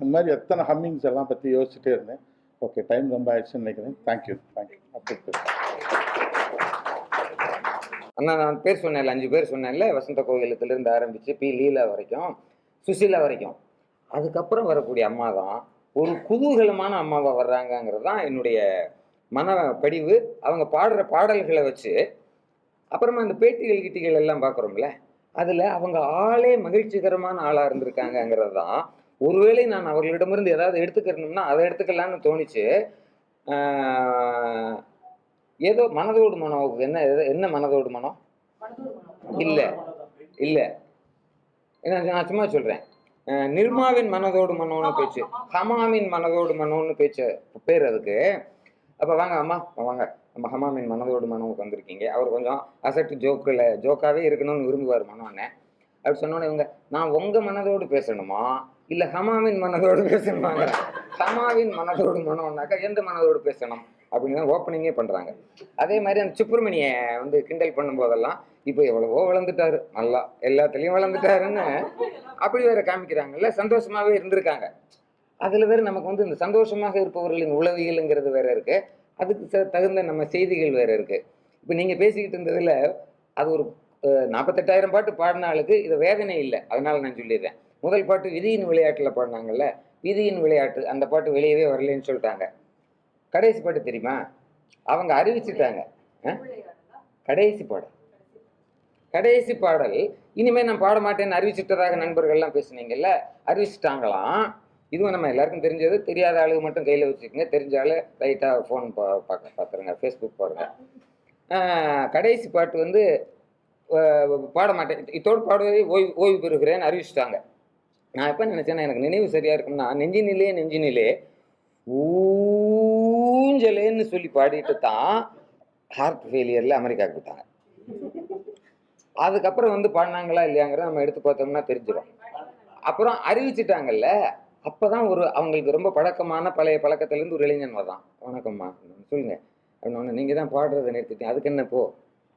B: இந்த மாதிரி எத்தனை ஹம்மிங்ஸ் எல்லாம் பற்றி யோசிச்சுட்டே இருந்தேன். ஓகே, டைம் ரொம்ப ஆயிடுச்சுன்னு நினைக்கிறேன். தேங்க்யூ. அப்படி
C: அண்ணா நான் பேர் சொன்னேன்ல, 5 பேர் சொன்னேன்ல, வசந்த கோகிலத்திலிருந்து ஆரம்பித்து பி லீலா வரைக்கும், சுசீலா வரைக்கும். அதுக்கப்புறம் வரக்கூடிய அம்மா தான் ஒரு குதூகலமான அம்மாவாக வர்றாங்கங்கிறது தான் என்னுடைய மன படிவு. அவங்க பாடுற பாடல்களை வச்சு அப்புறமா அந்த பேட்டிகள் கிட்டிகள் எல்லாம் பார்க்குறோம்ல, அதில் அவங்க ஆளே மகிழ்ச்சிகரமான ஆளாக இருந்திருக்காங்கங்கிறது தான். ஒருவேளை நான் அவர்களிடமிருந்து ஏதாவது எடுத்துக்கணும்னா அதை எடுத்துக்கலான்னு தோணிச்சு. ஏதோ மனதோடு மனம் என்ன மனதோடு மனம் இல்லை நான் சும்மா சொல்கிறேன். நிர்மாவின் மனதோடு மனோன்னு பேச்சு, ஹமாமின் மனதோடு மனோன்னு பேச்சு பேர் அதுக்கு. அப்போ வாங்க அம்மா வாங்க, நம்ம ஹமாமின் மனதோடு மனோவுக்கு வந்திருக்கீங்க. அவர் கொஞ்சம் அசட்டு ஜோக்காகவே இருக்கணும்னு விரும்புவார் மனோன்னு. அப்படி சொன்னோன்னே இவங்க, நான் உங்கள் மனதோடு பேசணுமா இல்லை ஹமாமின் மனதோடு பேசணுமாங்க? ஹமாவின் மனதோடு மனோன்னாக்கா எந்த மனதோடு பேசணும் அப்படின்னு தான் ஓப்பனிங்கே பண்ணுறாங்க. அதே மாதிரி அந்த சுப்பிரமணியை வந்து கிண்டல் பண்ணும்போதெல்லாம் இப்போ எவ்வளவோ வளர்ந்துட்டாரு, நல்லா எல்லாத்துலேயும் வளர்ந்துட்டாருன்னு அப்படி வேற காமிக்கிறாங்கல்ல. சந்தோஷமாகவே இருந்திருக்காங்க. அதில் வேறு நமக்கு வந்து இந்த சந்தோஷமாக இருப்பவர்களின் உளவியலுங்கிறது வேற இருக்குது, அதுக்கு தகுந்த நம்ம செய்திகள் வேறு இருக்குது. இப்போ நீங்கள் பேசிக்கிட்டு இருந்ததில் அது ஒரு 48,000 பாட்டு பாடின ஆளுக்கு இது வேதனை இல்லை. அதனால் நான் சொல்லிடுறேன். முதல் பாட்டு விதியின் விளையாட்டில் பாடினாங்கல்ல, விதியின் விளையாட்டு அந்த பாட்டு வெளியவே வரலன்னு சொல்லிட்டாங்க. கடைசி பாட்டு தெரியுமா? அவங்க அறிவிச்சுட்டாங்க. கடைசி பாடல் இனிமேல் நான் பாட மாட்டேன்னு அறிவிச்சிட்டதாக நண்பர்கள்லாம் பேசுனீங்கல்ல, அறிவிச்சிட்டாங்களாம். இதுவும் நம்ம எல்லாருக்கும் தெரிஞ்சது. தெரியாத ஆளுங்க மட்டும் கையில் வச்சுக்கோங்க. தெரிஞ்ச ஆள் லைட்டாக ஃபோன் பார்த்துருங்க, ஃபேஸ்புக் பாருங்க. கடைசி பாட்டு வந்து பாட மாட்டேன், இத்தோடு பாடுவதை ஓய்வு பெறுகிறேன்னு அறிவிச்சிட்டாங்க. நான் எப்போ நினச்சேன்னா, எனக்கு நினைவு சரியாக இருக்கும்னா, நெஞ்சினிலே ஊஞ்சலேன்னு சொல்லி பாடிட்டு தான் ஹார்ட் ஃபெயிலியரில் அமெரிக்காவுக்கு விட்டாங்க. அதுக்கப்புறம் வந்து பாடினாங்களா இல்லையாங்கிறத நம்ம எடுத்து பார்த்தோம்னா தெரிஞ்சிடும். அப்புறம் அறிவிச்சிட்டாங்கல்ல, அப்போ தான் அவங்களுக்கு ரொம்ப பழக்கமான பழைய பழக்கத்துலேருந்து ஒரு இளைஞன் வர்றான். வணக்கம்மா சொல்லுங்கள் அப்படின்னு. நீங்கள் தான் பாடுறதை நிறுத்திட்டேன், அதுக்கு என்ன போ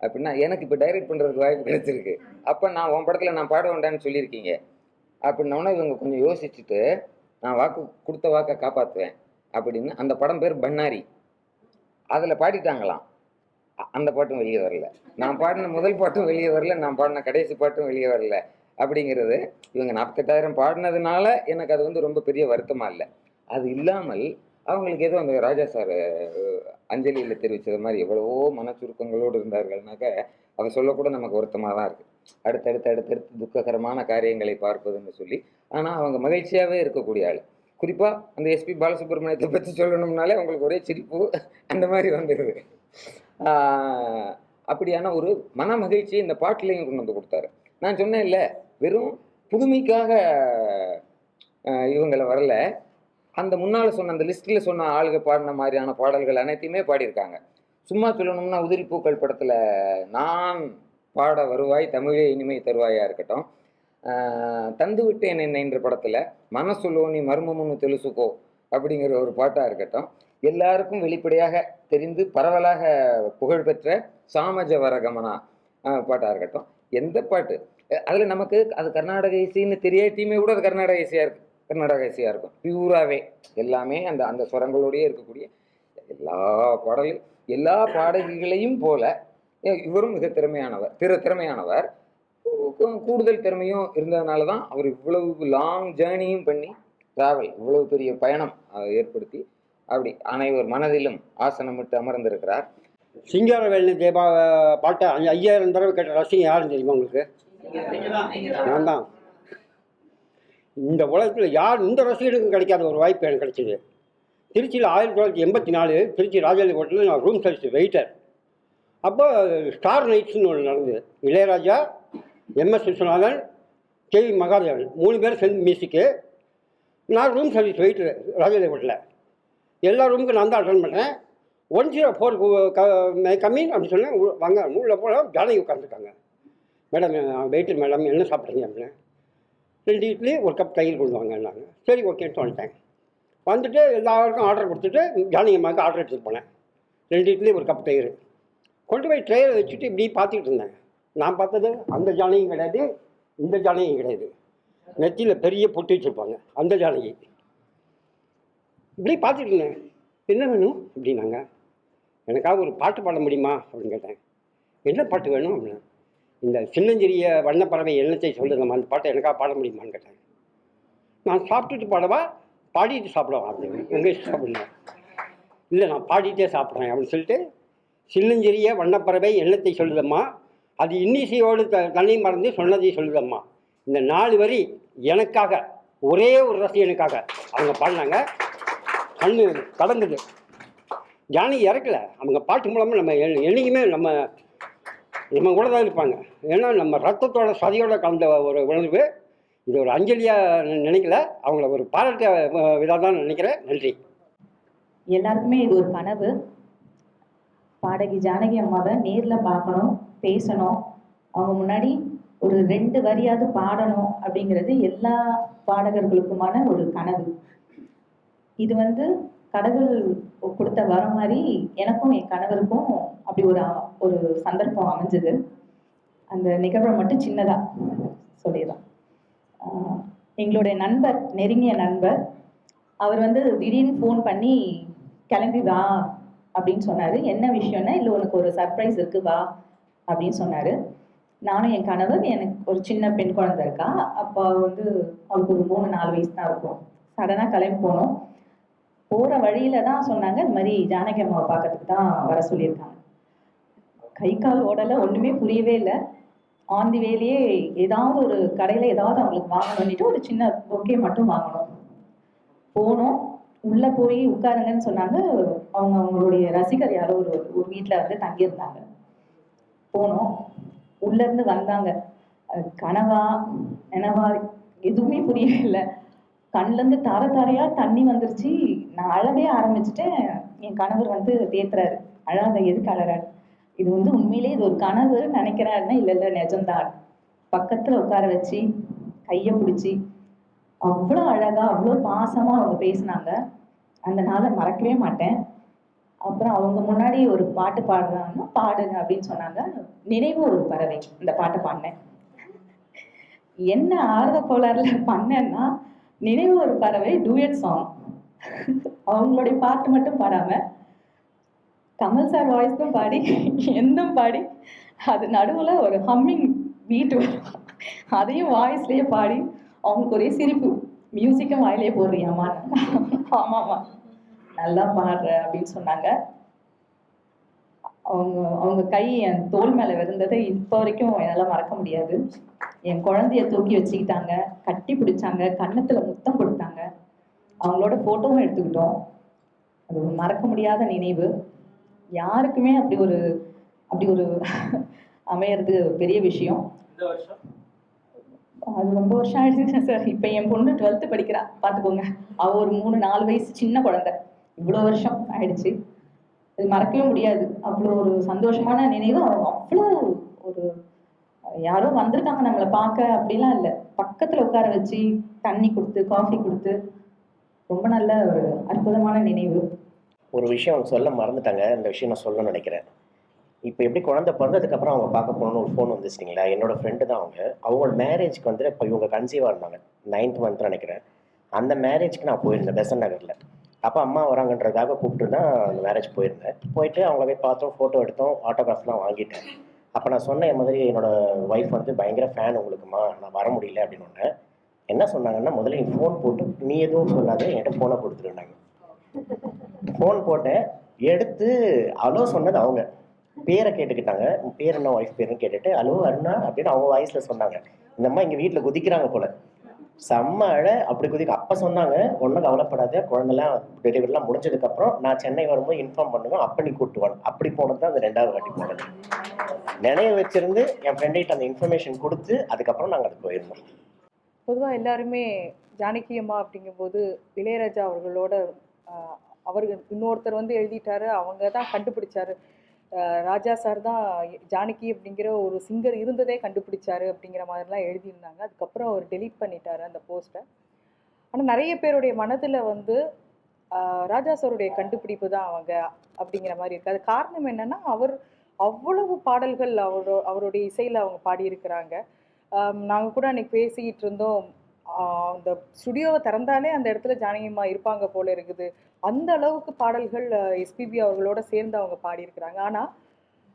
C: அப்படின்னா, எனக்கு இப்போ டைரக்ட் பண்ணுறதுக்கு வாய்ப்பு கிடைச்சிருக்கு. அப்போ நான் உன் படத்தில் நான் பாட வேண்டான்னு சொல்லியிருக்கீங்க அப்படின்னோடனே இவங்க கொஞ்சம் யோசிச்சுட்டு, நான் கொடுத்த வாக்கை காப்பாற்றுவேன் அப்படின்னு அந்த படம் பேர் பண்ணாரி, அதில் பாடிட்டாங்களாம். அந்த பாட்டும் வெளியே வரல, நான் பாடின முதல் பாட்டும் வெளியே வரல, நான் பாடின கடைசி பாட்டும் வெளியே வரல அப்படிங்கிறது. இவங்க 48,000 பாடினதுனால எனக்கு அது வந்து ரொம்ப பெரிய வருத்தமாக இல்லை. அது இல்லாமல் அவங்களுக்கு ஏதோ அந்த ராஜா சார் அஞ்சலியில் தெரிவித்தது மாதிரி எவ்வளவோ மனச்சுருக்கங்களோடு இருந்தார்கள்னாக்க அதை சொல்லக்கூட நமக்கு வருத்தமாக தான் இருக்குது. அடுத்தடுத்து துக்ககரமான காரியங்களை பார்ப்பதுன்னு சொல்லி. ஆனால் அவங்க மகிழ்ச்சியாகவே இருக்கக்கூடிய ஆள். குறிப்பாக அந்த எஸ்பி பாலசுப்ரமணியத்தை பற்றி சொல்லணும்னாலே அவங்களுக்கு ஒரே சிரிப்பு அந்த மாதிரி வந்துடுது. அப்படியான ஒரு மன மகிழ்ச்சியை இந்த பாட்டிலையும் கொண்டு வந்து கொடுத்தாரு. நான் சொன்னேன் இல்லை, வெறும் புதுமைக்காக இவங்களை வரல, அந்த முன்னால் சொன்ன அந்த லிஸ்ட்டில் சொன்ன ஆளுக பாடின மாதிரியான பாடல்கள் அனைத்தையுமே பாடியிருக்காங்க. சும்மா சொல்லணும்னா உதிரிப்பூக்கள் படத்தில் நான் பாட வருவாய் தமிழே இனிமை தருவாயாக இருக்கட்டும், தந்து விட்டேன் என்னைன்ற படத்தில் மனசுலோனி மர்மமுன்னு தெலுசுக்கோ அப்படிங்கிற ஒரு பாட்டாக இருக்கட்டும், எல்லாருக்கும் வெளிப்படையாக தெரிந்து பரவலாக புகழ்பெற்ற சாமஜ வரகமனா பாட்டாக இருக்கட்டும், எந்த பாட்டு அதில் நமக்கு அது கர்நாடக இசைன்னு தெரியாட்டியுமே கூட அது கர்நாடக இசையாக இருக்கும். பியூராகவே எல்லாமே அந்த அந்த ஸ்வரங்களோடையே இருக்கக்கூடிய எல்லா பாடலையும் எல்லா பாடல்களையும் போல இவரும் மிக திறமையானவர். கூடுதல் திறமையும் இருந்ததுனால தான் அவர் இவ்வளவு லாங் ஜேர்னியும் பண்ணி ட்ராவல், இவ்வளவு பெரிய பயணம் ஏற்படுத்தி அப்படி அனைவர் மனதிலும் ஆசனமிட்டு அமர்ந்திருக்கிறார்.
D: சிங்காரவேலு தேவா பாட்டை 5000 தடவை கேட்ட ரசிகன் யாருன்னு தெரியுமா உங்களுக்கு? நான் தான். இந்த உலகத்தில் யார் இந்த ரசிகனுக்கும் கிடைக்காத ஒரு வாய்ப்பு எனக்கு கிடைச்சிது. திருச்சியில் 1984 திருச்சி ராஜாலி ஹோட்டலில் நான் ரூம் சர்வீஸ் வெயிட்டர். அப்போ ஸ்டார் நைட்ஸ்னு ஒன்று நடந்தது. இளையராஜா, MS விஸ்வநாதன், KV மகாதேவன் 3 பேர் சேர்ந்து மியூசிக்கு. நான் ரூம் சர்வீஸ் வெயிட்டர் ராஜாலி ஹோட்டலில். எல்லா ரூமுக்கும் நான் தான் அட்டன் பண்ணுறேன். 104 கம்மின் அப்படின்னு சொன்னேன். வாங்க உள்ளே போனால் ஜானகி உட்காந்துருக்காங்க. மேடம் வெயிட்டர் மேடம் என்ன சாப்பிட்றீங்க அப்படின்னு. 2 இட்லி 1 கப் தயிர் கொண்டு வாங்கன்னாங்க. சரி ஓகேன்னு வந்துட்டேன். வந்துட்டு எல்லாருக்கும் ஆர்டர் கொடுத்துட்டு ஜானகி அம்மாவுக்கு ஆர்டர் எடுத்துகிட்டு போனேன். 2 இட்லி 1 கப் தயிர் கொண்டு போய் ட்ரெயிலை வச்சுட்டு இப்படி பார்த்துக்கிட்டு இருந்தேன். நான் பார்த்தது அந்த ஜானகியும் கிடையாது, இந்த ஜானகியும் கிடையாது. நெத்தியில் பெரிய பொட்டு வச்சுருப்பாங்க அந்த ஜானகி. இப்படி பார்த்துட்டு இருந்தேன். என்ன வேணும் அப்படின்னாங்க. எனக்காக ஒரு பாட்டு பாட முடியுமா அப்படின்னு கேட்டேன். என்ன பாட்டு வேணும் அப்படின்னா, இந்த சின்னஞ்சிறிய வண்ணப்பறவை எண்ணத்தை சொல்லுங்கம்மா, அந்த பாட்டை எனக்காக பாட முடியுமான்னு கேட்டேன். நான் சாப்பிட்டுட்டு பாடவா பாடிட்டு சாப்பிடவா அப்படின்னு. உங்கள் இஷ்டம் அப்படின்னா. இல்லை நான் பாடிட்டே சாப்பிட்றேன் அப்படின்னு சொல்லிட்டு, சின்னஞ்சிறிய வண்ணப்பறவை எண்ணத்தை சொல்லுதம்மா, அது இன்னிசையோடு தன்னை மறந்து சொன்னதை சொல்லுதம்மா. இந்த 4 வரி எனக்காக, ஒரே ஒரு ரசிகனுக்காக அவங்க பாடினாங்க. கண்ணு கலங்குது. ஜானகி இறக்கல. அவங்க பாட்டு மூலமாக நம்ம என்றைக்குமே நம்ம கூட தான் இருப்பாங்க. ஏன்னா நம்ம ரத்தத்தோட சதியோட கலந்த ஒரு உணர்வு. இது ஒரு அஞ்சலியாக நினைக்கல, அவங்கள ஒரு பாராட்ட விதம் தான் நினைக்கிறேன். நன்றி.
E: எல்லாருக்குமே இது ஒரு கனவு. பாடகி ஜானகி அம்மாவை நேரில் பார்க்கணும், பேசணும், அவங்க முன்னாடி ஒரு 2 வரியாவது பாடணும் அப்படிங்கிறது எல்லா பாடகர்களுக்குமான ஒரு கனவு. இது வந்து கடவுள் கொடுத்த வர மாதிரி எனக்கும் என் கணவருக்கும் அப்படி ஒரு சந்தர்ப்பம் அமைஞ்சது. அந்த நிகழ்வை மட்டும் சின்னதாக சொல்லிடலாம். எங்களுடைய நண்பர், நெருங்கிய நண்பர், அவர் வந்து திடீர்னு ஃபோன் பண்ணி கிளம்பி வா அப்படின்னு சொன்னார். என்ன விஷயம்னா, இல்லை உனக்கு ஒரு சர்ப்ரைஸ் இருக்குது வா அப்படின்னு சொன்னார். நானும் என் கணவர், எனக்கு ஒரு சின்ன பெண் குழந்தை இருக்கா. அப்போ வந்து அவளுக்கு ஒரு 3-4 வயசு தான் இருக்கும். சடனாக கிளம்பி போனோம். போகிற வழியில தான் சொன்னாங்க, இந்த மாதிரி ஜானகி அம்மாவை பார்க்கறதுக்கு தான் வர சொல்லியிருக்காங்க. கை கால் ஓடலை, ஒன்றுமே புரியவே இல்லை. ஆன் தி வேலையே ஏதாவது ஒரு கடையில் ஏதாவது அவங்களுக்கு வாங்கணும்னுட்டு ஒரு சின்ன பொக்கே மட்டும் வாங்கணும். போனோம், உள்ளே போய் உட்காருங்கன்னு சொன்னாங்க. அவங்களுடைய ரசிகர் யாரோ ஒரு ஒரு வீட்டில் வந்து தங்கியிருந்தாங்க. போனோம், உள்ளேருந்து வந்தாங்க. அது கனவா நினவா எதுவுமே புரியவே இல்லை. கண்லேருந்து தார தாரையா தண்ணி வந்துருச்சு. நான் அழவே ஆரம்பிச்சுட்டேன். என் கணவர் வந்து தேத்துறாரு, அழாத, எதுக்கு அழறாரு, இது வந்து உண்மையிலே இது ஒரு கனவுன்னு நினைக்கிறாருன்னா, இல்லை இல்லை நிஜம்தான். பக்கத்தில் உட்கார வச்சு கையை பிடிச்சி அவ்வளோ அழகா அவ்வளோ பாசமா அவங்க பேசினாங்க. அந்த நாளை மறக்கவே மாட்டேன். அப்புறம் அவங்க முன்னாடி ஒரு பாட்டு பாடுறாங்கன்னா பாடுங்க அப்படின்னு சொன்னாங்க. நினைவு ஒரு பறவை இந்த பாட்டை பாடினேன். என்ன ஆர்வ கோளாறுல பண்ணேன்னா, நினைவு ஒரு பறவை டூயட் சாங். அவங்களுடைய பாட்டு மட்டும் பாடாம கமல் சார் வாய்ஸும் பாடி எந்தும் பாடி அது நடுவுல ஒரு ஹம்மிங் பீட் வரும், அதையும் வாய்ஸ்லயே பாடி அவங்களுக்கு ஒரே சிரிப்பு. மியூசிக்கும் வாயிலே போடுறியாமான்னு. ஆமாமா நல்லா பாடுற அப்படின்னு சொன்னாங்க. அவங்க கை என் தோல் மேல விழுந்ததை இப்போ வரைக்கும் என்னால் மறக்க முடியாது. என் குழந்தைய தூக்கி வச்சுக்கிட்டாங்க, கட்டி பிடிச்சாங்க, கன்னத்துல முத்தம் கொடுத்தாங்க. அவங்களோட போட்டோவும் எடுத்துக்கிட்டோம். அது ஒரு மறக்க முடியாத நினைவு. யாருக்குமே அப்படி ஒரு அமையறது பெரிய விஷயம். அது ரொம்ப வருஷம் ஆயிடுச்சு சார். இப்போ என் பொண்ணு 12th படிக்கிறா, பார்த்துக்கோங்க. அவள் ஒரு 3-4 வயசு சின்ன குழந்தை. இவ்வளோ வருஷம் ஆயிடுச்சு. இது மறக்கவே முடியாது. அவ்வளோ ஒரு சந்தோஷமான நினைவு. அவங்க அவ்வளோ ஒரு யாரோ வந்திருக்காங்க நம்மளை பார்க்க அப்படிலாம் இல்லை, பக்கத்தில் உட்கார வச்சு தண்ணி கொடுத்து காஃபி கொடுத்து ரொம்ப நல்ல ஒரு அற்புதமான நினைவு.
F: ஒரு விஷயம் சொல்ல மறந்துட்டாங்க, இந்த விஷயம் நான் சொல்லணும்னு நினைக்கிறேன். இப்போ எப்படி குழந்தை பிறந்ததுக்கப்புறம் அவங்க பார்க்க போகணுன்னு ஒரு ஃபோன் வந்துச்சிங்களா, என்னோட ஃப்ரெண்டு தான் அவங்களோட மேரேஜ்க்கு வந்து இப்போ இவங்க கன்சீவாக இருந்தாங்க, 9th month நினைக்கிறேன். அந்த மேரேஜ்க்கு நான் போயிருந்தேன் பெசன் நகரில். அப்போ அம்மா வராங்கன்றதுக்காக கூப்பிட்டு தான் அந்த மேரேஜ் போயிருந்தேன். போயிட்டு அவங்கள போய் பார்த்தோம், ஃபோட்டோ எடுத்தோம், ஆட்டோகிராஃப்லாம் வாங்கிட்டேன். அப்போ நான் சொன்னேன், என் மாதிரி என்னோடய ஒய்ஃப் வந்து பயங்கர ஃபேன் உங்களுக்குமா, நான் வர முடியல அப்படின்னு ஒன்று. என்ன சொன்னாங்கன்னா, முதல்ல நீ ஃபோன் போட்டு நீ எதுவும் சொல்லாத, என்கிட்ட ஃபோனை கொடுத்துருந்தாங்க. ஃபோன் போட்டேன், எடுத்து அலோ சொன்னது அவங்க. பேரை கேட்டுக்கிட்டாங்க, பேர் என்ன, ஒய்ஃப் பேருன்னு கேட்டுட்டு அலோ அருணா அப்படின்னு அவங்க வாய்ஸில் சொன்னாங்க. இந்த அம்மா எங்கள் வீட்டில் குதிக்கிறாங்க போல, செம்ம அழ, அப்படி குதிக்க. அப்போ சொன்னாங்க, ஒன்றும் கவலைப்படாத, குழந்தைலாம் டெலிவரிலாம் முடிஞ்சதுக்கப்புறம் நான் சென்னை வரும்போது இன்ஃபார்ம் பண்ணுவேன், அப்போ நீ கூட்டுவான். அப்படி போனது தான் அந்த 2வது வாட்டி போனது. நினைவு வச்சிருந்து என் ஃப்ரெண்ட்கிட்ட அந்த இன்ஃபர்மேஷன் கொடுத்து அதுக்கப்புறம் நாங்கள் அது போயிருந்தோம்.
G: பொதுவாக எல்லாருமே ஜானகி அம்மா அப்படிங்கும்போது இளையராஜா அவர்களோட அவர்கள் இன்னொருத்தர் வந்து எழுதிட்டாரு, அவங்க தான் கண்டுபிடிச்சாரு. ராஜா சார் தான் ஜானகி அப்படிங்கிற ஒரு சிங்கர் இருந்ததே கண்டுபிடிச்சாரு அப்படிங்கிற மாதிரிலாம் எழுதியிருந்தாங்க. அதுக்கப்புறம் அவர் டெலீட் பண்ணிட்டாரு அந்த போஸ்ட்டை. ஆனால் நிறைய பேருடைய மனதில் வந்து ராஜா சாருடைய கண்டுபிடிப்பு தான் அவங்க அப்படிங்கிற மாதிரி இருக்குது. அது காரணம் என்னென்னா, அவர் அவ்வளவு பாடல்கள் அவருடைய இசையில் அவங்க பாடியிருக்கிறாங்க. நாங்கள் கூட அன்றைக்கி பேசிக்கிட்டு இருந்தோம், அந்த ஸ்டுடியோவை திறந்தாலே அந்த இடத்துல ஜானகியம்மா இருப்பாங்க போல இருக்குது. அந்த அளவுக்கு பாடல்கள் எஸ்பிபி அவர்களோட சேர்ந்து அவங்க பாடியிருக்கிறாங்க. ஆனால்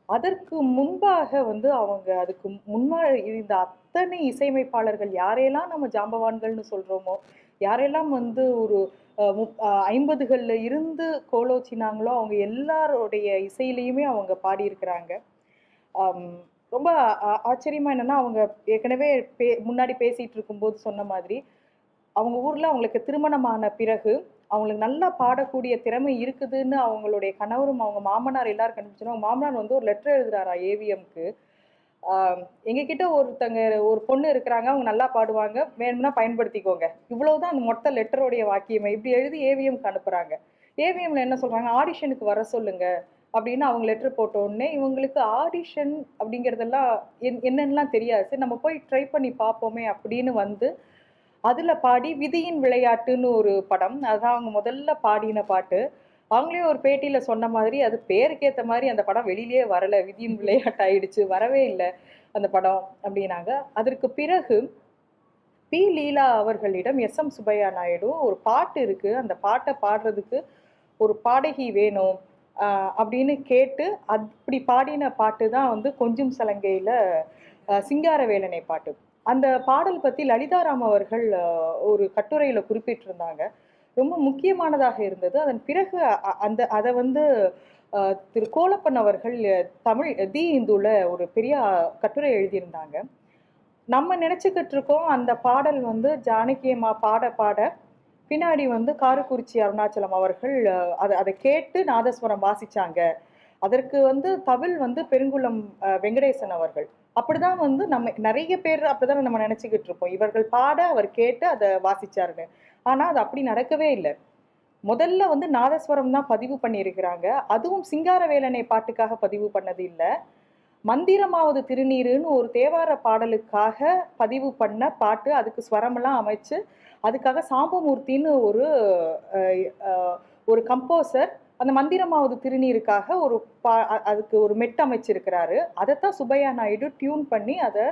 G: அதற்கு முன்பாக வந்து அவங்க அதுக்கு முன்னால் இருந்த அத்தனை இசையமைப்பாளர்கள் யாரையெல்லாம் நம்ம ஜாம்பவான்கள்னு சொல்கிறோமோ, யாரெல்லாம் வந்து ஒரு 50களில் இருந்து கோலோச்சினாங்களோ, அவங்க எல்லாருடைய இசையிலையுமே அவங்க பாடியிருக்கிறாங்க. ரொம்ப ஆச்சரியமா என்னன்னா, அவங்க ஏற்கனவே முன்னாடி பேசிட்டு இருக்கும்போது சொன்ன மாதிரி, அவங்க ஊர்ல அவங்களுக்கு திருமணமான பிறகு அவங்களுக்கு நல்லா பாடக்கூடிய திறமை இருக்குதுன்னு அவங்களுடைய கணவரும் அவங்க மாமனார் எல்லாரும் கண்டுபிடிச்சாங்க. அவங்க மாமனார் வந்து ஒரு லெட்டர் எழுதுறாரா ஏவிஎம்க்கு. எங்ககிட்ட ஒரு பொண்ணு இருக்கிறாங்க, அவங்க நல்லா பாடுவாங்க, வேணும்னா பயன்படுத்திக்கோங்க. இவ்வளவுதான் அந்த மொத்த லெட்டருடைய வாக்கியமே. இப்படி எழுதி ஏவிஎம்க்கு அனுப்புறாங்க. ஏவிஎம்ல என்ன சொல்றாங்க, ஆடிஷனுக்கு வர சொல்லுங்க அப்படின்னு அவங்க லெட்டர் போட்ட உடனே இவங்களுக்கு ஆடிஷன் அப்படிங்கிறதெல்லாம் என்னென்னலாம் தெரியாது. சரி நம்ம போய் ட்ரை பண்ணி பார்ப்போமே அப்படின்னு வந்து அதில் பாடி விதியின் விளையாட்டுன்னு ஒரு படம், அதுதான் அவங்க முதல்ல பாடின பாட்டு. அவங்களே ஒரு பேட்டியில் சொன்ன மாதிரி, அது பேருக்கேற்ற மாதிரி அந்த படம் வெளியிலேயே வரலை, விதியின் விளையாட்டு ஆயிடுச்சு, வரவே இல்லை அந்த படம் அப்படின்னாங்க. அதற்கு பிறகு பி லீலா அவர்களிடம் எஸ்எம் சுப்பையா நாயுடு ஒரு பாட்டு இருக்குது, அந்த பாட்டை பாடுறதுக்கு ஒரு பாடகி வேணும் அப்படின்னு கேட்டு அப்படி பாடின பாட்டு தான் வந்து கொஞ்சம் சலங்கையில் சிங்காரவேலனை பாட்டு. அந்த பாடல் பற்றி லலிதாராம் அவர்கள் ஒரு கட்டுரையில் குறிப்பிட்டிருந்தாங்க. ரொம்ப முக்கியமானதாக இருந்தது. அதன் பிறகு அதை வந்து திரு கோலப்பன் அவர்கள் தமிழ் தி இந்துல ஒரு பெரிய கட்டுரை எழுதியிருந்தாங்க. நம்ம நினச்சிக்கிட்டு இருக்கோம் அந்த பாடல் வந்து ஜானகி அம்மா பாட பாட பின்னாடி வந்து காரக்குறிச்சி அருணாச்சலம் அவர்கள் அதை கேட்டு நாதஸ்வரம் வாசிச்சாங்க. அதற்கு வந்து தவில் வந்து பெருங்குளம் வெங்கடேசன் அவர்கள். அப்படிதான் வந்து நம்ம நிறைய பேர் அப்படிதான் நம்ம நினச்சிக்கிட்டு இருப்போம், இவர்கள் பாட அவர் கேட்டு அதை வாசிச்சாருன்னு. ஆனால் அது அப்படி நடக்கவே இல்லை. முதல்ல வந்து நாதஸ்வரம் தான் பதிவு பண்ணியிருக்கிறாங்க. அதுவும் சிங்காரவேலனை பாட்டுக்காக பதிவு பண்ணது இல்லை. மந்திரமாவது திருநீருன்னு ஒரு தேவார பாடலுக்காக பதிவு பண்ண பாட்டு. அதுக்கு ஸ்வரமெல்லாம் அமைச்சு அதுக்காக சாம்பமூர்த்தின்னு ஒரு கம்போசர் அந்த மந்திரமாவது திருநீருக்காக அதுக்கு ஒரு மெட் அமைச்சிருக்கிறாரு. அதைத்தான் சுப்பையா நாயுடு டியூன் பண்ணி அதை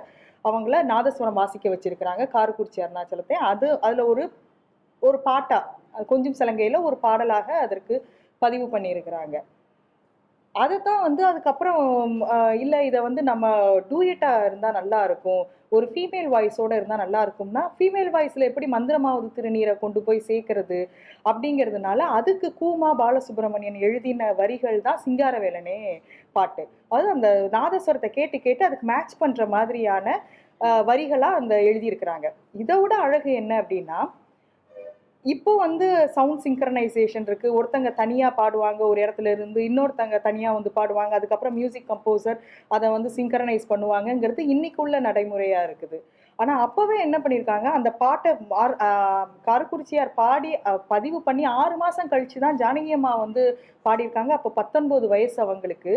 G: அவங்கள நாதஸ்வரம் வாசிக்க வச்சிருக்கிறாங்க காரக்குறிச்சி அருணாச்சலத்தை. அதில் ஒரு பாட்டா கொஞ்சம் சலங்கையில் ஒரு பாடலாக அதற்கு பதிவு பண்ணியிருக்கிறாங்க. அதைத்தான் வந்து அதுக்கப்புறம் இல்லை இதை வந்து நம்ம டூயட்டாக இருந்தால் நல்லா இருக்கும், ஒரு ஃபீமேல் வாய்ஸோடு இருந்தால் நல்லா இருக்கும்னா ஃபீமேல் வாய்ஸில் எப்படி மந்திரமாவது திருநீரை கொண்டு போய் சேர்க்கறது அப்படிங்கிறதுனால அதுக்கு கூமா பாலசுப்ரமணியன் எழுதின வரிகள் தான் சிங்காரவேலனே பாட்டு. அது அந்த நாதஸ்வரத்தை கேட்டு கேட்டு அதுக்கு மேட்ச் பண்ணுற மாதிரியான வரிகளாக அந்த எழுதியிருக்கிறாங்க. இதை விட அழகு என்ன அப்படின்னா, இப்போ வந்து சவுண்ட் சிங்க்ரனைசேஷன் இருக்குது. ஒருத்தங்க தனியாக பாடுவாங்க ஒரு இடத்துல இருந்து, இன்னொருத்தங்க தனியாக வந்து பாடுவாங்க, அதுக்கப்புறம் மியூசிக் கம்போசர் அதை வந்து சிங்க்ரனைஸ் பண்ணுவாங்கங்கிறது இன்னைக்குள்ள நடைமுறையாக இருக்குது. ஆனால் அப்போவே என்ன பண்ணியிருக்காங்க, அந்த பாட்டை காரக்குறிச்சியார் பாடி பதிவு பண்ணி 6 மாதம் கழித்து தான் ஜானகி அம்மா வந்து பாடியிருக்காங்க. அப்போ 19 வயசு அவங்களுக்கு.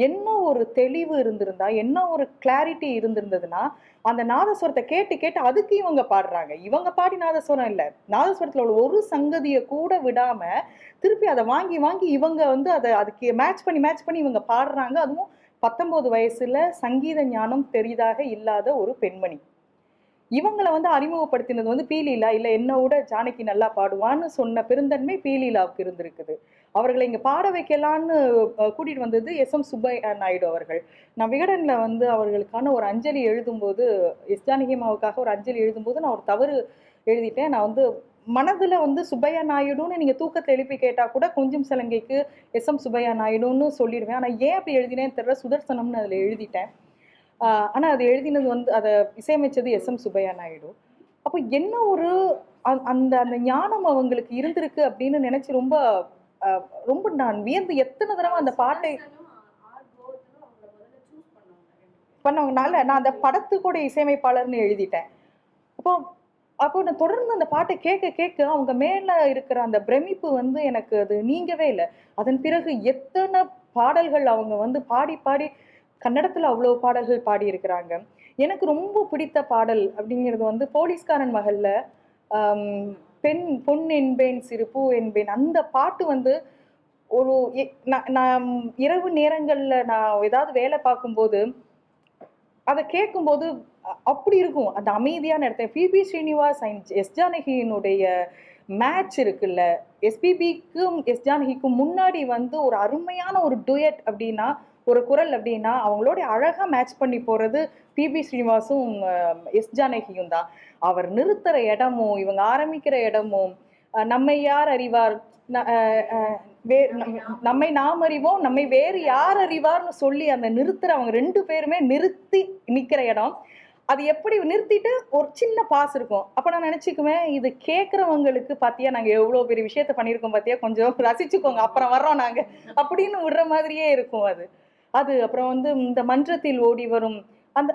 G: என்ன ஒரு தெளிவு இருந்திருந்தா, என்ன ஒரு கிளாரிட்டி இருந்திருந்ததுன்னா, அந்த நாதஸ்வரத்தை கேட்டு கேட்டு அதுக்கு இவங்க பாடுறாங்க. இவங்க பாடி நாதஸ்வரம் இல்லை, நாதஸ்வரத்தில் உள்ள ஒரு சங்கதியை கூட விடாமல் திருப்பி அதை வாங்கி வாங்கி இவங்க வந்து அதுக்கு மேட்ச் பண்ணி இவங்க பாடுறாங்க. அதுவும் 19 வயசுல சங்கீத ஞானம் பெரிதாக இல்லாத ஒரு பெண்மணி. இவங்களை வந்து அறிமுகப்படுத்தினது வந்து பீலீலா, இல்லை என்னோட ஜானகி நல்லா பாடுவான்னு சொன்ன பெருந்தன்மை பீலீலாவுக்கு இருந்திருக்குது. அவர்களை இங்கே பாட வைக்கலான்னு கூட்டிகிட்டு வந்தது எஸ்.எம். சுப்பையா நாயுடு அவர்கள். நான் விகடனில் வந்து அவர்களுக்கான ஒரு அஞ்சலி எழுதும்போது, எஸ் ஜானகி அம்மாவுக்காக ஒரு அஞ்சலி எழுதும்போது நான் ஒரு தவறு எழுதிட்டேன். நான் வந்து மனதில் வந்து சுப்பையா நாயுடுன்னு நீங்கள் தூக்கத்தை எழுப்பி கேட்டால் கூட கொஞ்சம் சலங்கைக்கு எஸ்.எம். சுப்பையா நாயுடுன்னு சொல்லிடுவேன். ஆனால் ஏன் அப்படி எழுதினேன்னு தெரியல, சுதர்சனம்னு அதில் எழுதிட்டேன். ஆனால் அது எழுதினது வந்து அதை இசையமைச்சது எஸ்.எம். சுப்பையா நாயுடு. அப்போ என்ன ஒரு அந்த அந்த ஞானம் அவங்களுக்கு இருந்திருக்கு அப்படின்னு நினச்சி ரொம்ப ரொம்ப நான் வியந்து எத்தனை தடவை அந்த பாட்டை பண்ணவங்கனால நான் அந்த படத்துக்கூட இசையமைப்பாளர்னு எழுதிட்டேன். அப்போ நான் தொடர்ந்து அந்த பாட்டை கேட்க கேட்க அவங்க மேலே இருக்கிற அந்த பிரமிப்பு வந்து எனக்கு அது நீங்கவே இல்லை. அதன் பிறகு எத்தனை பாடல்கள் அவங்க வந்து பாடி பாடி கன்னடத்தில் அவ்வளோ பாடல்கள் பாடியிருக்கிறாங்க. எனக்கு ரொம்ப பிடித்த பாடல் அப்படிங்கிறது வந்து போலீஸ்காரன் மகளில் பொன் என்பேன் சிறு பூ என்பேன். அந்த பாட்டு வந்து ஒரு நான் இரவு நேரங்களில் நான் ஏதாவது வேலை பார்க்கும்போது அதை கேட்கும்போது அப்படி இருக்கும். அந்த அமைதியான இடத்த பி.பி. ஸ்ரீனிவாஸ் அண்ட் எஸ் ஜானகியினுடைய மேட்ச் இருக்குல்ல, எஸ்பிபிக்கும் எஸ் ஜானகிக்கும் முன்னாடி வந்து ஒரு அருமையான ஒரு டுயட் அப்படின்னா, ஒரு குரல் அப்படின்னா அவங்களோட அழகாக மேட்ச் பண்ணி போகிறது பி.பி. ஸ்ரீனிவாசும் எஸ் ஜானகியும் தான். அவர் நிறுத்துகிற இடமும் இவங்க ஆரம்பிக்கிற இடமும், நம்மை யார் அறிவார், நம்மை நாம் அறிவோம், நம்மை வேறு யார் அறிவார்னு சொல்லி அந்த நிறுத்துகிற அவங்க 2 பேருமே நிறுத்தி நிற்கிற இடம். அது எப்படி நிறுத்திட்டு ஒரு சின்ன பாஸ் இருக்கும். அப்போ நான் நினச்சிக்குவேன், இது கேட்குறவங்களுக்கு பார்த்தியா நாங்கள் எவ்வளோ பெரிய விஷயத்த பண்ணியிருக்கோம் பார்த்தியா, கொஞ்சம் ரசிச்சுக்கோங்க அப்புறம் வர்றோம் நாங்கள் அப்படின்னு விடுற மாதிரியே இருக்கும் அது. அப்புறம் வந்து இந்த மன்றத்தில் ஓடி வரும் அந்த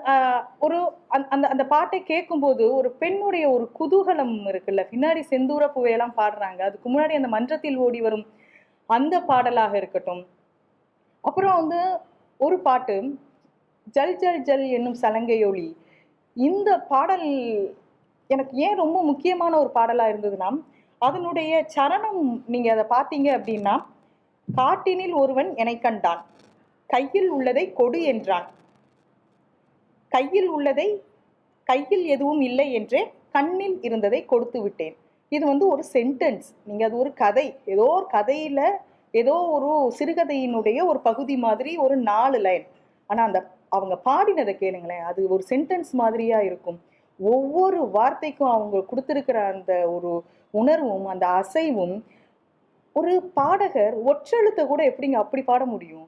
G: அந்த பாட்டை கேட்கும்போது ஒரு பெண்ணுடைய ஒரு குதூகலம் இருக்குல்ல, பின்னாடி செந்தூர பூவையெல்லாம் பாடுறாங்க, அதுக்கு முன்னாடி அந்த மன்றத்தில் ஓடி வரும் அந்த பாடலாக இருக்கட்டும். அப்புறம் வந்து ஒரு பாட்டு ஜல் ஜல் ஜல் என்னும் சலங்கையொலி. இந்த பாடல் எனக்கு ஏன் ரொம்ப முக்கியமான ஒரு பாடலாக இருந்ததுன்னா, அதனுடைய சரணம் நீங்கள் அதை பார்த்தீங்க அப்படின்னா, காட்டினில் ஒருவன் என்னை கண்டான், கையில் உள்ளதை கொடு என்றான், கையில் எதுவும் இல்லை என்றே கண்ணில் இருந்ததை கொடுத்து விட்டேன். இது வந்து ஒரு சென்டென்ஸ். நீங்கள் அது ஒரு கதை, ஏதோ ஒரு கதையில் ஏதோ ஒரு சிறுகதையினுடைய ஒரு பகுதி மாதிரி ஒரு 4 லைன். ஆனால் அந்த அவங்க பாடினதை கேளுங்களேன், அது ஒரு சென்டென்ஸ் மாதிரியாக இருக்கும். ஒவ்வொரு வார்த்தைக்கும் அவங்க கொடுத்துருக்கிற அந்த ஒரு உணர்வும் அந்த அசைவும் ஒரு பாடகர் ஒற்றெழுத்தை கூட எப்படிங்க அப்படி பாட முடியும்?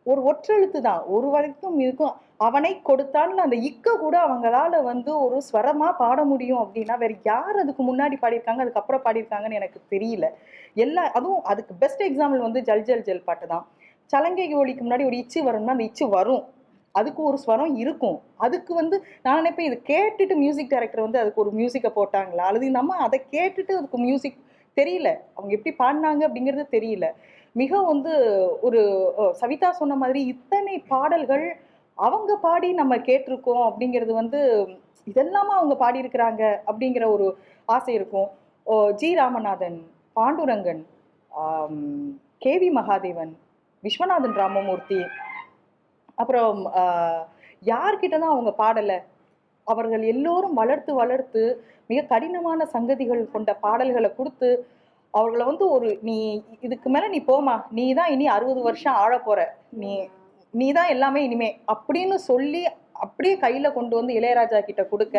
G: ஒரு ஒற்றெழுத்து தான், ஒரு வரைக்கும் இருக்கும். அவனை கொடுத்தான்னு அந்த இக்க கூட அவங்களால வந்து ஒரு ஸ்வரமா பாட முடியும் அப்படின்னா வேற யார் அதுக்கு முன்னாடி பாடியிருக்காங்க, அதுக்கப்புறம் பாடியிருக்காங்கன்னு எனக்கு தெரியல. அதுவும் அதுக்கு பெஸ்ட் எக்ஸாம்பிள் வந்து ஜல் ஜல் ஜல் பாட்டு தான். சலங்கை ஒலிக்கு முன்னாடி ஒரு இச்சு வரும்னா அந்த இச்சு வரும், அதுக்கு ஒரு ஸ்வரம் இருக்கும். அதுக்கு வந்து நான் நினைப்பேன், இது கேட்டுட்டு மியூசிக் டைரக்டர் வந்து அதுக்கு ஒரு மியூசிக்கை போட்டாங்களா, அல்லது நம்ம அதை கேட்டுட்டு அதுக்கு மியூசிக் தெரியல, அவங்க எப்படி பாடினாங்க அப்படிங்கிறது தெரியல. மிக வந்து ஒரு சவிதா சொன்ன மாதிரி இத்தனை பாடல்கள் அவங்க பாடி நம்ம கேட்டிருக்கோம் அப்படிங்கிறது வந்து இதெல்லாமா அவங்க பாடியிருக்கிறாங்க அப்படிங்கிற ஒரு ஆசை இருக்கும். ஜி ராமநாதன், பாண்டுரங்கன், கேவி மகாதேவன், விஸ்வநாதன் ராமமூர்த்தி, அப்புறம் யார்கிட்ட தான் அவங்க பாடலை? அவர்கள் எல்லோரும் வளர்த்து வளர்த்து மிக கடினமான சங்கதிகள் கொண்ட பாடல்களை கொடுத்து அவர்களை வந்து நீ இதுக்கு மேலே நீ போமா, நீ தான் இனி 60 வருஷம் ஆழ போற, நீ தான் எல்லாமே இனிமே அப்படின்னு சொல்லி அப்படியே கையில் கொண்டு வந்து இளையராஜா கிட்ட கொடுக்க,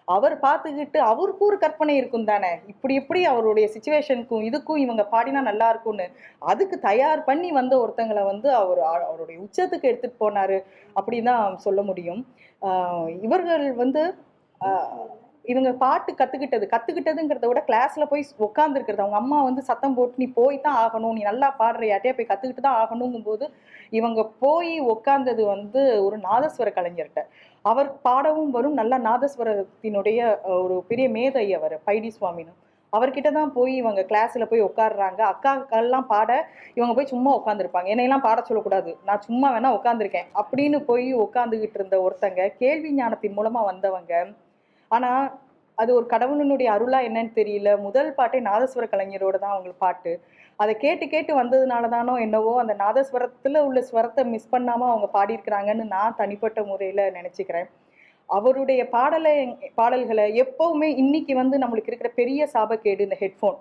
G: அவர் பார்த்துக்கிட்டு அவருக்கு ஒரு கற்பனை இருக்கும் தானே, இப்படி அவருடைய சிச்சுவேஷனுக்கும் இதுக்கும் இவங்க பாடினா நல்லா இருக்கும்னு அதுக்கு தயார் பண்ணி வந்த ஒருத்தங்களை வந்து அவருடைய உச்சத்துக்கு எடுத்துட்டு போனாரு அப்படின்னு தான் சொல்ல முடியும். இவர்கள் வந்து இவங்க பாட்டு கத்துக்கிட்டதுங்கிறத விட கிளாஸ்ல போய் உட்காந்துருக்கிறது, அவங்க அம்மா வந்து சத்தம் போட்டு நீ போய் தான் ஆகணும், நீ நல்லா பாடுற, யார்ட்டையா போய் கத்துக்கிட்டு தான் ஆகணுங்கும் போது இவங்க போய் உட்கார்ந்தது வந்து ஒரு நாதஸ்வர கலைஞர்கிட்ட. அவர் பாடவும் வரும், நல்லா நாதஸ்வரத்தினுடைய ஒரு பெரிய மேதை அவர் பைடி சுவாமின்னு, அவர்கிட்ட தான் போய் இவங்க கிளாஸ்ல போய் உட்காடுறாங்க. அக்காக்கெல்லாம் பாட இவங்க போய் சும்மா உட்காந்துருப்பாங்க, என்னையெல்லாம் பாட சொல்லக்கூடாது, நான் சும்மா வேணா உட்காந்துருக்கேன் அப்படின்னு போய் உட்காந்துக்கிட்டு இருந்த ஒருத்தங்க, கேள்வி ஞானத்தின் மூலமா வந்தவங்க. ஆனா அது ஒரு கடவுளினுடைய அருளா என்னன்னு தெரியல, முதல் பாட்டே நாதஸ்வர கலைஞரோட தான் அவங்க பாட்டு. அதை கேட்டு கேட்டு வந்ததுனால தானோ என்னவோ அந்த நாதஸ்வரத்துல உள்ள ஸ்வரத்தை மிஸ் பண்ணாம அவங்க பாடியிருக்கிறாங்கன்னு நான் தனிப்பட்ட முறையில நினைச்சுக்கிறேன். அவருடைய பாடல்களை எப்பவுமே இன்னைக்கு வந்து நம்மளுக்கு இருக்கிற பெரிய சாபக்கேடு இந்த ஹெட்ஃபோன்.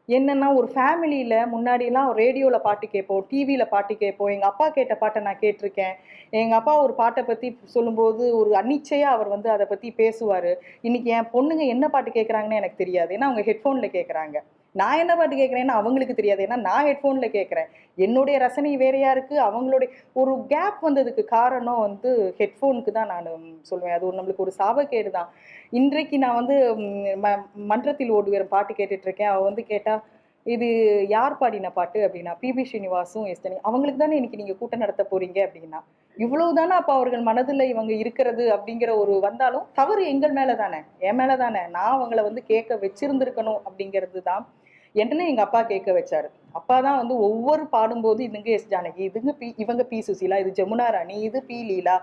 G: என்னன்னா ஒரு ஃபேமிலியில முன்னாடியெல்லாம் ரேடியோல பாட்டு கேட்போம், டிவியில பாட்டு கேட்போம். எங்க அப்பா கேட்ட பாட்டை நான் கேட்டிருக்கேன். எங்க அப்பா ஒரு பாட்டை பத்தி சொல்லும்போது ஒரு அன்னிச்சையா அவர் வந்து அதை பத்தி பேசுவாரு. இன்னைக்கு என் பொண்ணுங்க என்ன பாட்டு கேட்கறாங்கன்னு எனக்கு தெரியாது, ஏன்னா அவங்க ஹெட்ஃபோன்ல கேட்கறாங்க. நான் என்ன பாட்டு கேட்குறேன்னா அவங்களுக்கு தெரியாது, ஏன்னா நான் ஹெட்ஃபோன்ல கேட்குறேன். என்னுடைய ரசனை வேறையா இருக்கு, அவங்களுடைய ஒரு கேப் வந்ததுக்கு காரணம் வந்து ஹெட்ஃபோனுக்கு தான் நான் சொல்லுவேன். அது நம்மளுக்கு ஒரு சாபக்கேடு தான். இன்றைக்கு நான் வந்து மன்றத்தில் ஓடுவேன் பாட்டு கேட்டுட்டு இருக்கேன். அவ வந்து கேட்டா இது யார் பாடின பாட்டு அப்படின்னா பிபி ஸ்ரீனிவாசும் எஸ்தனி, அவங்களுக்கு தானே இன்னைக்கு நீங்க கூட்டம் நடத்த போறீங்க அப்படின்னா, இவ்வளவுதானே அப்ப அவர்கள் மனதில் இவங்க இருக்கிறது அப்படிங்கிற ஒரு வந்தாலும் தவறு எங்கள் மேல தானே, என் மேல தானே, நான் அவங்கள வந்து கேட்க வச்சிருந்திருக்கணும் அப்படிங்கிறது தான் என்னன்னு எங்க அப்பா கேட்க வச்சாரு. அப்பா தான் வந்து ஒவ்வொரு பாடும்போது இதுங்க எஸ் ஜானகி, இவங்க பி சுசீலா, இது ஜமுனா ராணி, இது பி லீலா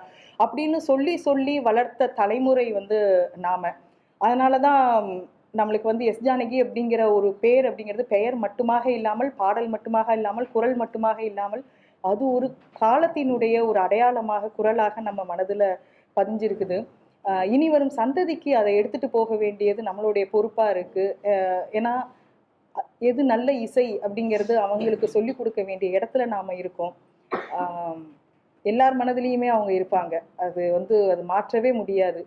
G: அப்படின்னு சொல்லி சொல்லி வளர்த்த தலைமுறை வந்து நாம. அதனாலதான் நம்மளுக்கு வந்து எஸ் ஜானகி அப்படிங்கிற ஒரு பேர் அப்படிங்கிறது பெயர் மட்டுமாக இல்லாமல், பாடல் மட்டுமாக இல்லாமல், குரல் மட்டுமாக இல்லாமல், அது ஒரு காலத்தினுடைய ஒரு அடையாளமாக, குரலாக நம்ம மனதுல பதிஞ்சிருக்குது. இனி வரும் சந்ததிக்கு அதை எடுத்துட்டு போக வேண்டியது நம்மளுடைய பொறுப்பா இருக்கு. ஏன்னா எது நல்ல இசை அப்படிங்கிறது அவங்களுக்கு சொல்லி கொடுக்க வேண்டிய இடத்துல நாம இருக்கோம். எல்லார் மனதிலையுமே அவங்க இருப்பாங்க, அது வந்து அது மாற்றவே முடியாது.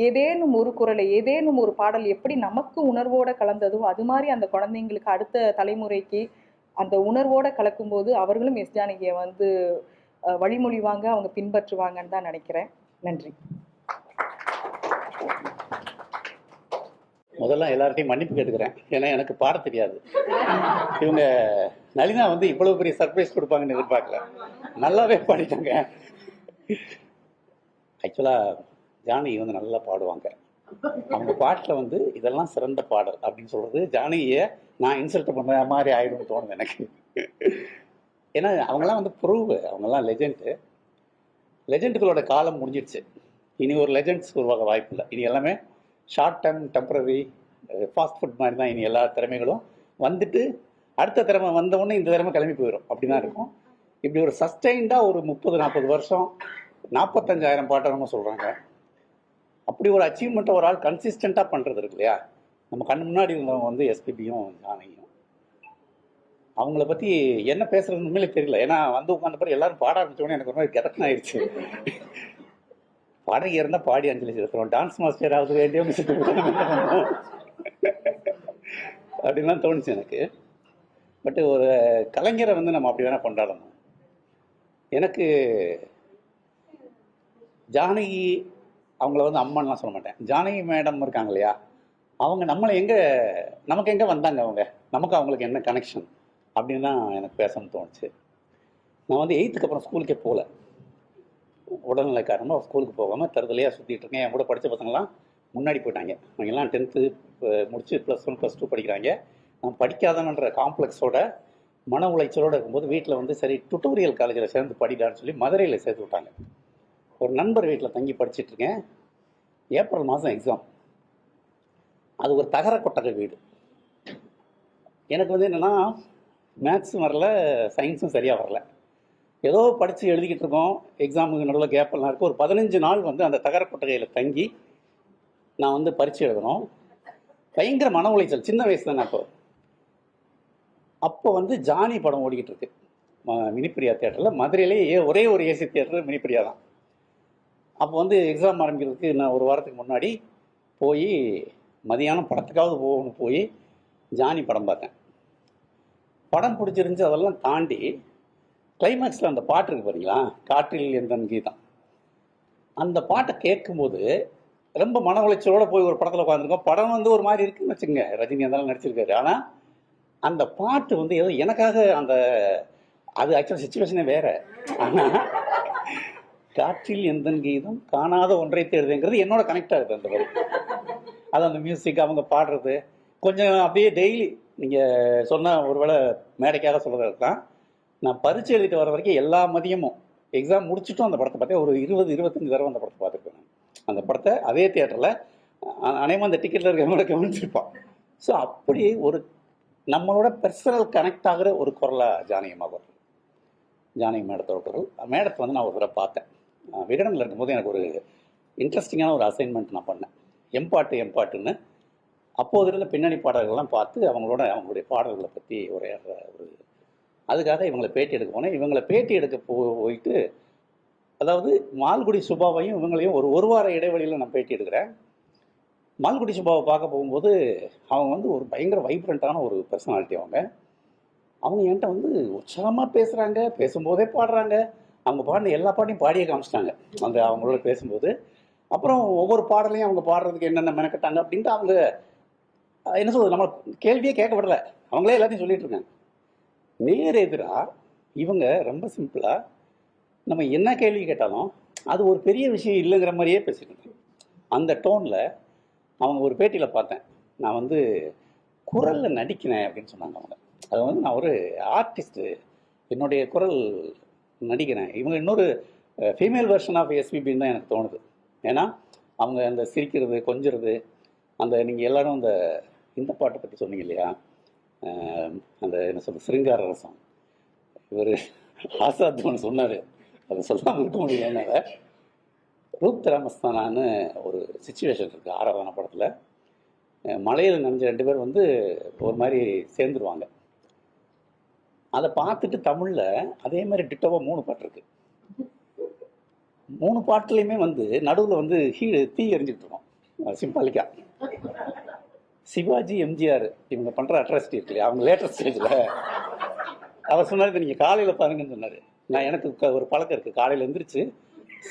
G: ஏதேனும் ஒரு குரலை, ஏதேனும் ஒரு பாடல் எப்படி நமக்கு உணர்வோட கலந்ததோ அது மாதிரி அந்த குழந்தைங்களுக்கு அடுத்த தலைமுறைக்கு அந்த உணர்வோட கலக்கும்போது அவர்களும் எஸ் ஜானகியை வந்து வழிமொழிவாங்க, அவங்க பின்பற்றுவாங்கன்னு தான் நினைக்கிறேன். நன்றி.
H: முதல்ல எல்லார்ட்டையும் மன்னிப்பு கேட்டுக்கிறேன், ஏன்னா எனக்கு பாட தெரியாது. இவங்க நளினா வந்து இவ்வளவு பெரிய சர்ப்ரைஸ் கொடுப்பாங்கன்னு எதிர்பார்க்கல, நல்லாவே பாடிட்டாங்க. ஆக்சுவலா ஜானகி வந்து நல்லா பாடுவாங்க. அவங்க பாட்டில் வந்து இதெல்லாம் சிறந்த பாடல் அப்படின்னு சொல்றது ஜானகியை நான் இன்சல்ட் பண்ண மாதிரி ஆயிடும்னு தோணுது எனக்கு. ஏன்னா அவங்கெல்லாம் வந்து ப்ரூவ், அவங்கெல்லாம் லெஜெண்டுகளோட காலம் முடிஞ்சிடுச்சு. இனி ஒரு லெஜெண்ட்ஸ் உருவாக வாய்ப்பு இல்லை. இனி எல்லாமே short time temporary fast food மாதிரி தான். இனி எல்லா திறமைகளும் வந்துட்டு அடுத்த திறமை வந்தவுடனே இந்த திறமை கிளம்பி போயிடும், அப்படி தான் இருக்கும். இப்படி ஒரு சஸ்டெயின்டாக ஒரு 30-40 வருஷம் 45,000 பாட்டரமாக சொல்கிறாங்க. அப்படி ஒரு அச்சீவ்மெண்ட்டை ஒரு ஆள் கன்சிஸ்டண்ட்டாக பண்ணுறது இருக்கு இல்லையா. நம்ம கண் முன்னாடி இருந்தவங்க வந்து எஸ்பிபியும் ஜானகியும். அவங்கள பற்றி என்ன பேசுறதுன்னு உண்மையிலே தெரியல. ஏன்னா வந்து உட்காந்த பிறகு எல்லாரும் பாட ஆரம்பிச்சோடனே எனக்கு ஒரு மாதிரி கிடக்கன் ஆயிடுச்சு. பாடகி இருந்தால் பாடி அஞ்சலி செலுத்துறோம், டான்ஸ் மாஸ்டர் ஆகுது வேண்டியவங்க அப்படின்லாம் தோணுச்சு எனக்கு. பட் ஒரு கலைஞரை வந்து நம்ம அப்படி வேணால் கொண்டாடணும். எனக்கு ஜானகி அவங்கள வந்து அம்மான்லாம் சொல்ல மாட்டேன். ஜானகி மேடம் இருக்காங்க இல்லையா, அவங்க நமக்கு எங்கே வந்தாங்க, நமக்கு அவங்களுக்கு என்ன கனெக்ஷன் அப்படின்னு தான் எனக்கு பேசணும்னு தோணுச்சு. நான் வந்து 8th அப்புறம் ஸ்கூலுக்கே போகல. உடல்நிலை காரணமாக ஸ்கூலுக்கு போகாமல் தருதலையாக சுற்றிட்டு இருக்கேன். என் கூட படித்த பசங்கள்லாம் முன்னாடி போயிட்டாங்க. அவங்கெல்லாம் 10th முடிச்சு +1 +2 படிக்கிறாங்க. நான் படிக்காதன்ற காம்ப்ளெக்ஸோட மன உளைச்சலோடு இருக்கும்போது வீட்டில் வந்து சரி டுட்டோரியல் காலேஜில் சேர்ந்து படிடான்னு சொல்லி மதுரையில் சேர்த்து விட்டாங்க. ஒரு நண்பர் வீட்டில் தங்கி படிச்சுட்ருக்கேன். ஏப்ரல் மாதம் எக்ஸாம். அது ஒரு தகர கொட்டகை வீடு. எனக்கு வந்து என்னென்னா மேத்ஸும் வரல, சயின்ஸும் சரியாக வரல. ஏதோ படித்து எழுதிக்கிட்டு இருக்கோம். எக்ஸாமுக்கு நடுவில் கேப்பெல்லாம் இருக்குது. ஒரு 15 நாள் வந்து அந்த தகர கொட்டகையில் தங்கி நான் வந்து பரீட்சை எழுதணும். பயங்கர மன உளைச்சல். சின்ன வயசு தானே அப்போ வந்து ஜானி படம் ஓடிக்கிட்டு இருக்கு மினிப்பிரியா தியேட்டரில். மதுரையிலேயே ஒரே ஒரு ஏசி தியேட்டர் மினிப்பிரியா தான். அப்போ வந்து எக்ஸாம் ஆரம்பிக்கிறதுக்கு நான் ஒரு வாரத்துக்கு முன்னாடி போய் மதியானம் படத்துக்காவது போகணும் போய் ஜானி படம் பார்த்தேன். படம் பிடிச்சிருந்துச்சு. அதெல்லாம் தாண்டி கிளைமேக்ஸில் அந்த பாட்டு இருக்குது பாருங்களா, காற்றில் எந்தன் கீதம். அந்த பாட்டை கேட்கும்போது ரொம்ப மன உளைச்சலோடு போய் ஒரு படத்தில் உட்காந்துருக்கோம். படம் வந்து ஒரு மாதிரி இருக்குன்னு வச்சுக்கோங்க, ரஜினி அந்த நடிச்சிருக்காரு. ஆனால் அந்த பாட்டு வந்து ஏதோ எனக்காக அது ஆக்சுவல் சுச்சுவேஷனே வேறு. ஆனால் காற்றில் எந்தன் கீதம் காணாத ஒன்றை தேடுதுங்கிறது என்னோட கனெக்ட் ஆகுது. அந்த மாதிரி அது அந்த மியூசிக் அவங்க பாடுறது கொஞ்சம் அப்படியே டெய்லி நீங்கள் சொன்னால் ஒருவேளை மேடைக்காக சொல்கிறது தான். நான் பரீட்சை எழுதிட்டு வர வரைக்கும் எல்லா மதியமும் எக்ஸாம் முடிச்சுட்டும் அந்த படத்தை பார்த்தேன். ஒரு 20-25 தடவை அந்த படத்தை பார்த்துருப்பேன். அந்த படத்தை அதே தியேட்டரில் அனைவரும் அந்த டிக்கெட்டில் இருக்கிறவங்களோட கவனிச்சிருப்பான். ஸோ அப்படி ஒரு நம்மளோட பர்சனல் கனெக்ட் ஆகிற ஒரு குரலாக ஜானகி மேடத்தோட குரல். மேடத்தை வந்து நான் ஒரு தடவை பார்த்தேன். விகடனில் இருக்கும்போது எனக்கு ஒரு இன்ட்ரெஸ்டிங்கான ஒரு அசைன்மெண்ட் நான் பண்ணேன். எம்பாட்டுன்னு அப்போது இருந்த பின்னணி பாடல்கள்லாம் பார்த்து அவங்களுடைய பாடல்களை பற்றி உரையாடுற அதுக்காக இவங்களை பேட்டி எடுக்க போனேன். இவங்களை பேட்டி எடுக்க போயிட்டு அதாவது மால்குடி சுபாவையும் இவங்களையும் ஒரு வார இடைவெளியில் நான் பேட்டி எடுக்கிறேன். மால்குடி சுபாவை பார்க்க போகும்போது அவங்க வந்து ஒரு பயங்கர வைப்ரண்ட்டான ஒரு பர்சனாலிட்டி. அவங்க என்கிட்ட வந்து உற்சாகமாக பேசுகிறாங்க, பேசும்போதே பாடுறாங்க. அவங்க பாடின எல்லா பாட்டையும் பாடியே காமிச்சிட்டாங்க அவங்களோட பேசும்போது. அப்புறம் ஒவ்வொரு பாடலையும் அவங்க பாடுறதுக்கு என்னென்ன மெனக்கட்டாங்க அப்படின்ட்டு அவங்க என்ன சொல்கிறது, நம்ம கேள்வியே கேட்க விடலை, அவங்களே எல்லாத்தையும் சொல்லிட்டு இருக்காங்க. நேர் எதிராக இவங்க ரொம்ப சிம்பிளாக நம்ம என்ன கேள்வி கேட்டாலும் அது ஒரு பெரிய விஷயம் இல்லைங்கிற மாதிரியே பேசிட்டு அந்த டோனில். அவங்க ஒரு பேட்டியில் பார்த்தேன், நான் வந்து குரலில் நடிக்கிறேன் அப்படின்னு சொன்னாங்க அவங்க. அது வந்து நான் ஒரு ஆர்டிஸ்ட்டு, என்னுடைய குரல் நடிக்கிறேன். இவங்க இன்னொரு ஃபீமேல் வெர்ஷன் ஆஃப் எஸ்பிபின்னு தான் எனக்கு தோணுது. ஏன்னா அவங்க அந்த சிரிக்கிறது, கொஞ்சிறது, நீங்கள் எல்லோரும் இந்த பாட்டை பற்றி சொன்னீங்க இல்லையா, என்ன சொல்கிறது, சிருங்கார ரசம். இவர் ஆசாத் ஒன்று சொன்னார், அதை சொல்லாமல் இருக்க முடியல என்னால். ரூப் ராமஸ்தானான்னு ஒரு சுச்சுவேஷன் இருக்குது 6ஆவது படத்தில். மலையில் நனைஞ்ச 2 பேர் வந்து ஒரு மாதிரி சேர்ந்துருவாங்க. அதை பார்த்துட்டு தமிழில் அதே மாதிரி டிட்டோவாக 3 பாட்டு இருக்குது. 3 பாட்டுலையுமே வந்து நடுவில் வந்து தீ எரிஞ்சிட்டு இருக்கோம் சிம்பாலிக்கா. சிவாஜி எம்ஜிஆர் இவங்க பண்ணுற அட்ராசிட்டி இருக்கு இல்லையா, அவங்க லேட்டஸ்ட் ஸ்டேஜில் அவர் சொன்னார், நீங்கள் காலையில் பாருங்கன்னு சொன்னார். எனக்கு ஒரு பழக்கம் இருக்குது, காலையில் எழுந்திரிச்சு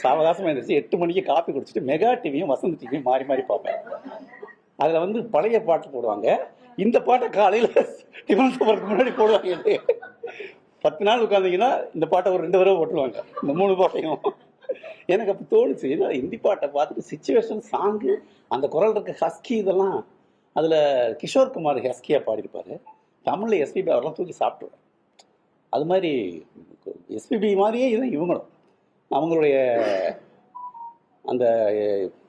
H: சாவகாசமாக எழுந்திரிச்சு 8 மணிக்கு காப்பி குடிச்சிட்டு மெகா டிவியும் வசந்த் டிவியும் மாறி மாறி பார்ப்பேன். அதில் வந்து பழைய பாட்டு போடுவாங்க, இந்த பாட்டை காலையில் டிஃபன் சாப்பிட்றதுக்கு முன்னாடி போடுவாங்க. 10 நாள் உட்காந்திங்கன்னா இந்த பாட்டை ஒரு 2 தடவை போட்டுருவாங்க, இந்த 3 பாட்டையும். எனக்கு அப்போ தோணுச்சு, ஹிந்தி பாட்டை பார்த்துட்டு சிச்சுவேஷன், சாங்கு, அந்த குரல் இருக்க ஹஸ்கி, இதெல்லாம் அதில் கிஷோர் குமார் ஹஸ்கியாக பாடியிருப்பார். தமிழில் எஸ்பிபி அவரெல்லாம் தூக்கி சாப்பிட்டுருவார். அது மாதிரி எஸ்பிபி மாதிரியே இதுதான் இவங்களும். அவங்களுடைய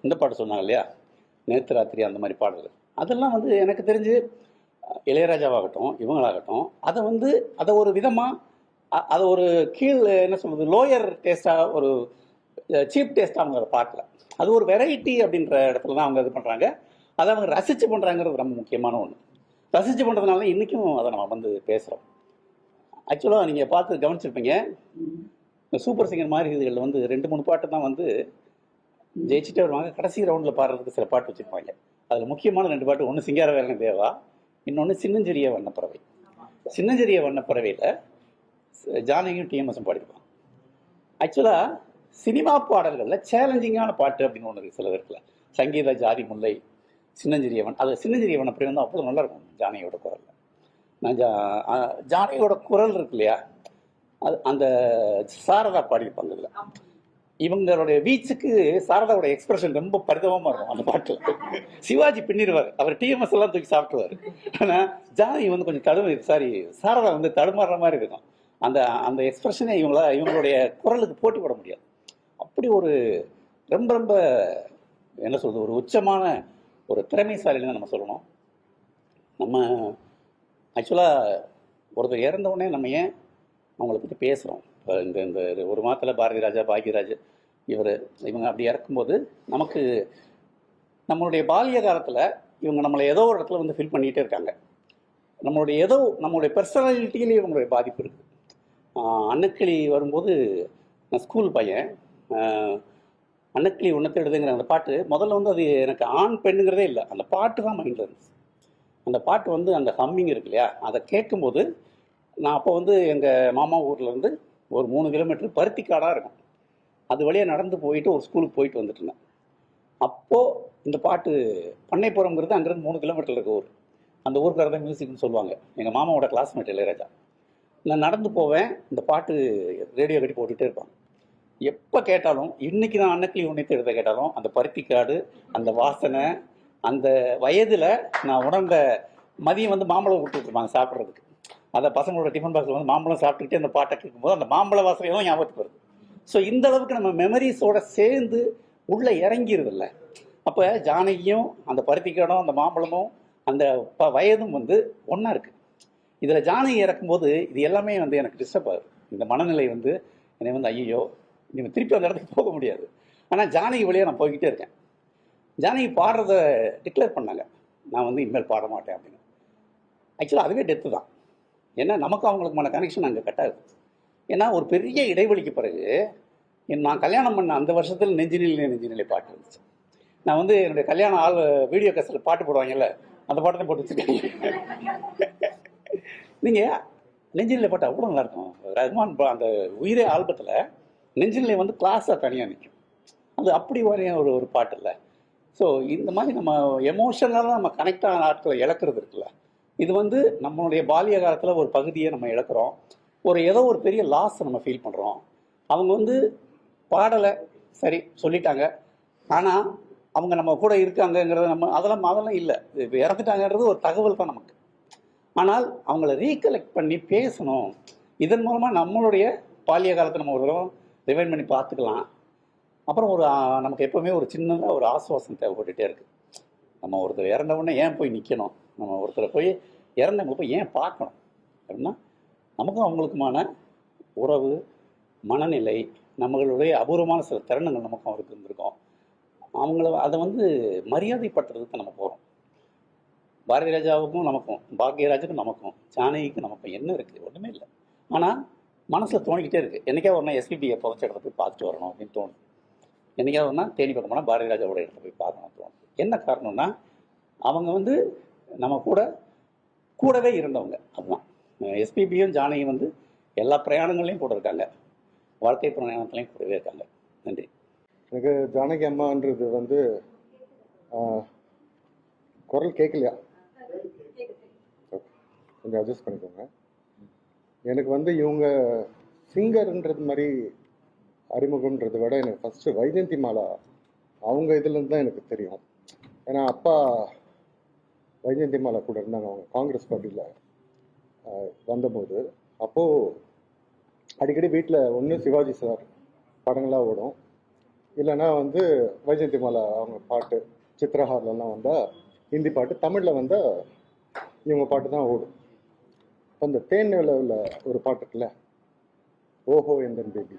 H: இந்த பாட்டு சொன்னாங்க இல்லையா, நேற்று ராத்திரி, அந்த மாதிரி பாடல்கள் அதெல்லாம் வந்து எனக்கு தெரிஞ்சு இளையராஜாவாகட்டும் இவங்களாகட்டும் அதை ஒரு விதமாக அதை ஒரு கீழ் என்ன சொல்கிறது, லோயர் டேஸ்ட்டாக, ஒரு சீப் டேஸ்ட்டாக அவங்க அதை பார்க்கல. அது ஒரு வெரைட்டி அப்படின்ற இடத்துல தான் அவங்க இது பண்ணுறாங்க. அதை அவங்க ரசித்து பண்ணுறாங்கிறது ரொம்ப முக்கியமான ஒன்று. ரசித்து பண்ணுறதுனால இன்றைக்கும் அதை நம்ம வந்து பேசுகிறோம். ஆக்சுவலாக நீங்கள் பார்த்து கவனிச்சிருப்பீங்க, சூப்பர் சிங்கர் மாதிரி இதுகளில் வந்து 2-3 பாட்டு தான் வந்து ஜெயிச்சுட்டே வருவாங்க. கடைசி ரவுண்டில் பாடுறதுக்கு சில பாட்டு வச்சுருப்பாங்க. அதில் முக்கியமான 2 பாட்டு, ஒன்று சிங்காரவேலன் தேவா, இன்னொன்று சின்னஞ்சிறிய வண்ணப்பறவை. சின்னஞ்சிறிய வண்ணப்பறவையில் ஜானகியும் டிஎம்எஸும் பாடியிருப்பாங்க. ஆக்சுவலாக சினிமா பாடல்களில் சேலஞ்சிங்கான பாட்டு அப்படின்னு ஒன்று இருக்குது சில இருக்குல்ல. சங்கீத ஜாதி முல்லை, சின்னஞ்சிறியவன். அது சின்னஞ்சிறியவன் அப்படி வந்து அவ்வளோ நல்லா இருக்கும் ஜானகியோட குரலில். நான் ஜானகியோட குரல் இருக்கு இல்லையா, அது அந்த சாரதா பாடியிருப்பாங்க. இதில் இவங்களுடைய வீச்சுக்கு சாரதாவோட எக்ஸ்பிரஷன் ரொம்ப பரிதவமாக இருக்கும் அந்த பாட்டில். சிவாஜி பின்னிடுவார், அவர் டிஎம்எஸ் எல்லாம் தூக்கி சாப்பிட்டுவார். ஆனால் ஜானகி வந்து கொஞ்சம் சாரதா வந்து தடுமாறுற மாதிரி இருக்கும். அந்த அந்த எக்ஸ்பிரஷனே இவங்களுடைய குரலுக்கு போட்டி போட முடியாது. அப்படி ஒரு ரொம்ப ரொம்ப என்ன சொல்றது, ஒரு உச்சமான ஒரு திறமைசாலின்னு நம்ம சொல்லணும். நம்ம ஆக்சுவலாக ஒருத்தர் இறந்த உடனே நம்ம ஏன் அவங்கள பற்றி பேசுகிறோம்? இந்த இந்த ஒரு மாதத்தில் பாரதி ராஜா, பாக்யராஜ், இவங்க அப்படி இறக்கும்போது நமக்கு நம்மளுடைய பால்ய காலத்தில் இவங்க நம்மளை ஏதோ ஒரு இடத்துல வந்து ஃபில் பண்ணிகிட்டே இருக்காங்க. நம்மளுடைய பர்சனாலிட்டியிலேயே இவங்களுடைய பாதிப்பு இருக்குது. அன்னக்கிளி வரும்போது நான் ஸ்கூல் பையன், அன்னக்கிளி ஒன்று தேடுதுங்கிற அந்த பாட்டு முதல்ல வந்து அது எனக்கு ஆண் பெண்ணுங்கிறதே இல்லை, அந்த பாட்டு தான் மைண்டில் இருந்துச்சு. அந்த பாட்டு வந்து அந்த ஹம்மிங் இருக்கு இல்லையா, அதை கேட்கும்போது நான் அப்போ வந்து எங்கள் மாமா ஊர்லேருந்து ஒரு 3 கிலோமீட்டர் பருத்திக்காடாக இருக்கும், அது வழியாக நடந்து போயிட்டு ஒரு ஸ்கூலுக்கு போயிட்டு வந்துட்டு இருந்தேன். அப்போது இந்த பாட்டு பண்ணைப்புறம்ங்கிறது அங்கேருந்து 3 கிலோமீட்டர் இருக்க ஊர். அந்த ஊருக்கார தான் மியூசிக்னு சொல்லுவாங்க. எங்கள் மாமாவோட கிளாஸ்மேட் இளையராஜா. நான் நடந்து போவேன், இந்த பாட்டு ரேடியோ கட்டி போட்டுகிட்டே இருப்பாங்க. எப்போ கேட்டாலும், இன்றைக்கி நான் அன்னக்கிளி உன்னித்து எடுத்த கேட்டாலும் அந்த பருத்திக்காடு, அந்த வாசனை, அந்த வயதில் நான் உணர்ந்த மதியம் வந்து மாம்பழம் கொடுத்துருப்பாங்க சாப்பிட்றதுக்கு. அதை பசங்களோட டிஃபன் பாக்ஸில் வந்து மாம்பழம் சாப்பிட்டுக்கிட்டே அந்த பாட்டை கேட்கும்போது அந்த மாம்பழ வாசனையும் ஞாபகத்துக்கு வருது. ஸோ இந்த அளவுக்கு நம்ம மெமரிஸோட சேர்ந்து உள்ளே இறங்கிடுதில்ல. அப்போ ஜானகியும் அந்த பருத்திக்காடும் அந்த மாம்பழமும் அந்த வயதும் வந்து ஒன்றா இருக்குது. இதில் ஜானகி இறக்கும்போது இது எல்லாமே வந்து எனக்கு டிஸ்டர்ப் ஆகுது. இந்த மனநிலை வந்து என்னை வந்து ஐயோ நீங்கள் திருப்பி அந்த இடத்துக்கு போக முடியாது. ஆனால் ஜானகி வழியாக நான் போய்கிட்டே இருக்கேன். ஜானகி பாடுறதை டிக்ளேர் பண்ணாங்க, நான் வந்து இனிமேல் பாட மாட்டேன் அப்படின்னு. ஆக்சுவலாக அதுவே டெத்து தான். ஏன்னா நமக்கு அவங்களுக்குமான கனெக்ஷன் அங்கே கட்டாது. ஏன்னா ஒரு பெரிய இடைவெளிக்கு பிறகு நான் கல்யாணம் பண்ண அந்த வருஷத்தில் நெஞ்சினிலே பாட்டு இருந்துச்சு. நான் வந்து என்னுடைய கல்யாணம் வீடியோ கேசட்டில் பாட்டு போடுவாங்கல்ல, அந்த பாட்டு தான் போட்டு வச்சுருக்கேன். நீங்கள் நெஞ்சினிலே பாட்டு அவ்வளோ நல்லாயிருக்கும். ரஹ்மான் அந்த உயிரே ஆல்பத்தில் நெஞ்சினிலே வந்து கிளாஸாக தனியாக நிற்கும். அது அப்படி வரையும் ஒரு பாட்டு இல்லை. ஸோ இந்த மாதிரி நம்ம எமோஷனலாக நம்ம கனெக்ட் ஆன ஆட்களை இழக்கிறது இருக்குல்ல, இது வந்து நம்மளுடைய பால்ய காலத்தில் ஒரு பகுதியை நம்ம இழக்கிறோம். ஏதோ ஒரு பெரிய லாஸ் நம்ம ஃபீல் பண்ணுறோம். அவங்க வந்து பாடலை சரி சொல்லிட்டாங்க, ஆனால் அவங்க நம்ம கூட இருக்காங்கங்கிறத நம்ம அதெல்லாம் இல்லை, இப்போ இறந்துட்டாங்கன்றது ஒரு தகவல் தான் நமக்கு. ஆனால் அவங்கள ரீகலெக்ட் பண்ணி பேசணும். இதன் மூலமாக நம்மளுடைய பால்ய காலத்தை நம்ம ஒரு தடவை ரிவைண்ட் பண்ணி பார்த்துக்கலாம். அப்புறம் நமக்கு எப்போவுமே ஒரு சின்னதாக ஒரு ஆசுவாசம் தேவைப்பட்டுகிட்டே இருக்குது. நம்ம ஒருத்தர் இறந்த உடனே ஏன் போய் நிற்கணும், நம்ம ஒருத்தரை போய் இறந்தவங்க போய் ஏன் பார்க்கணும் அப்படின்னா, நமக்கும் அவங்களுக்குமான உறவு, மனநிலை, நம்மளுடைய அபூர்வமான சில தருணங்கள் நமக்கும் அவருக்கு இருந்திருக்கோம். அதை வந்து மரியாதைப்படுத்துறதுக்கு நம்ம போகிறோம். பாரதி ராஜாவுக்கும் நமக்கும், பாக்யராஜுக்கும் நமக்கும், ஜானகிக்கும் நமக்கும் என்ன இருக்குது? ஒன்றுமே இல்லை. ஆனால் மனசில் தோணிக்கிட்டே இருக்குது, என்றைக்காவது ஒரு நாள் எஸ்பிபியை புதைச்ச இடத்த போய் பார்த்துட்டு வரணும் அப்படின்னு தோணுது. என்றைக்காவது ஒரு நாள் தேனி பக்கம் போனால் பாரதி ராஜாவோட இடத்த போய் பார்க்கணும்னு தோணுது. என்ன காரணம்னா, அவங்க வந்து நம்ம கூடவே இருந்தவங்க. அதுதான் எஸ்பிபியும் ஜானகியும் வந்து எல்லா பிரயாணங்கள்லையும் கூட இருக்காங்க, வாழ்க்கை பிரயாணத்துலையும் கூடவே இருக்காங்க. நன்றி.
I: எனக்கு ஜானகி அம்மான்றது வந்து குரல் கேட்கலையா? கொஞ்சம் அட்ஜஸ்ட் பண்ணிக்கோங்க. எனக்கு வந்து இவங்க சிங்கர்ன்றது மாதிரி அறிமுகம்ன்றதை விட எனக்கு ஃபஸ்ட்டு வைஜெயந்தி மாலா அவங்க இதுலேருந்து தான் எனக்கு தெரியும். ஏன்னா அப்பா வைஜெயந்தி மாலா கூட இருந்தாங்க, அவங்க காங்கிரஸ் பார்ட்டியில் வந்தபோது. அப்போது அடிக்கடி வீட்டில் ஒன்று சிவாஜி சார் படங்களாக ஓடும், இல்லைன்னா வந்து வைஜெயந்தி மாலா அவங்க பாட்டு சித்திரஹார்லாம் வந்தால் ஹிந்தி பாட்டு, தமிழில் வந்தால் இவங்க பாட்டு தான் ஓடும். இப்போ இந்த தேன் நிலவில் ஒரு பாட்டு இருக்குல்ல, ஓஹோ எந்தன் பேபி,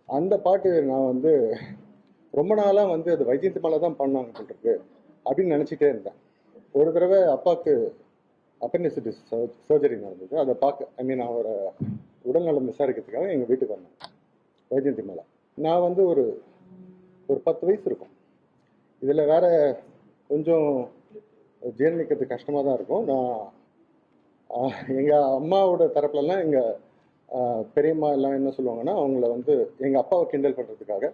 I: அந்த பாட்டு நான் வந்து ரொம்ப நாளாக வந்து அது வைஜெயந்தி மாலா தான் பண்ணாங்க போட்டிருக்கு அப்படின்னு நினச்சிட்டே இருந்தேன். ஒரு தடவை அப்பாவுக்கு அப்பெண்டிசிட்டிஸ் சர்ஜரி நடந்தது, அதை பார்க்க அவரை உடல்நலம் விசாரிக்கிறதுக்காக எங்கள் வீட்டுக்கு வந்தேன் வைஜெயந்தி மாலா. நான் வந்து ஒரு 10 வயசு இருக்கும். இதில் வேற கொஞ்சம் ஜீரணிக்கிறது கஷ்டமாக தான் இருக்கும். நான் எங்கள் அம்மாவோட தரப்புலலாம் எங்கள் பெரியம்மா எல்லாம் என்ன சொல்லுவாங்கன்னா, அவங்கள வந்து எங்கள் அப்பாவை கிண்டல் பண்ணுறதுக்காக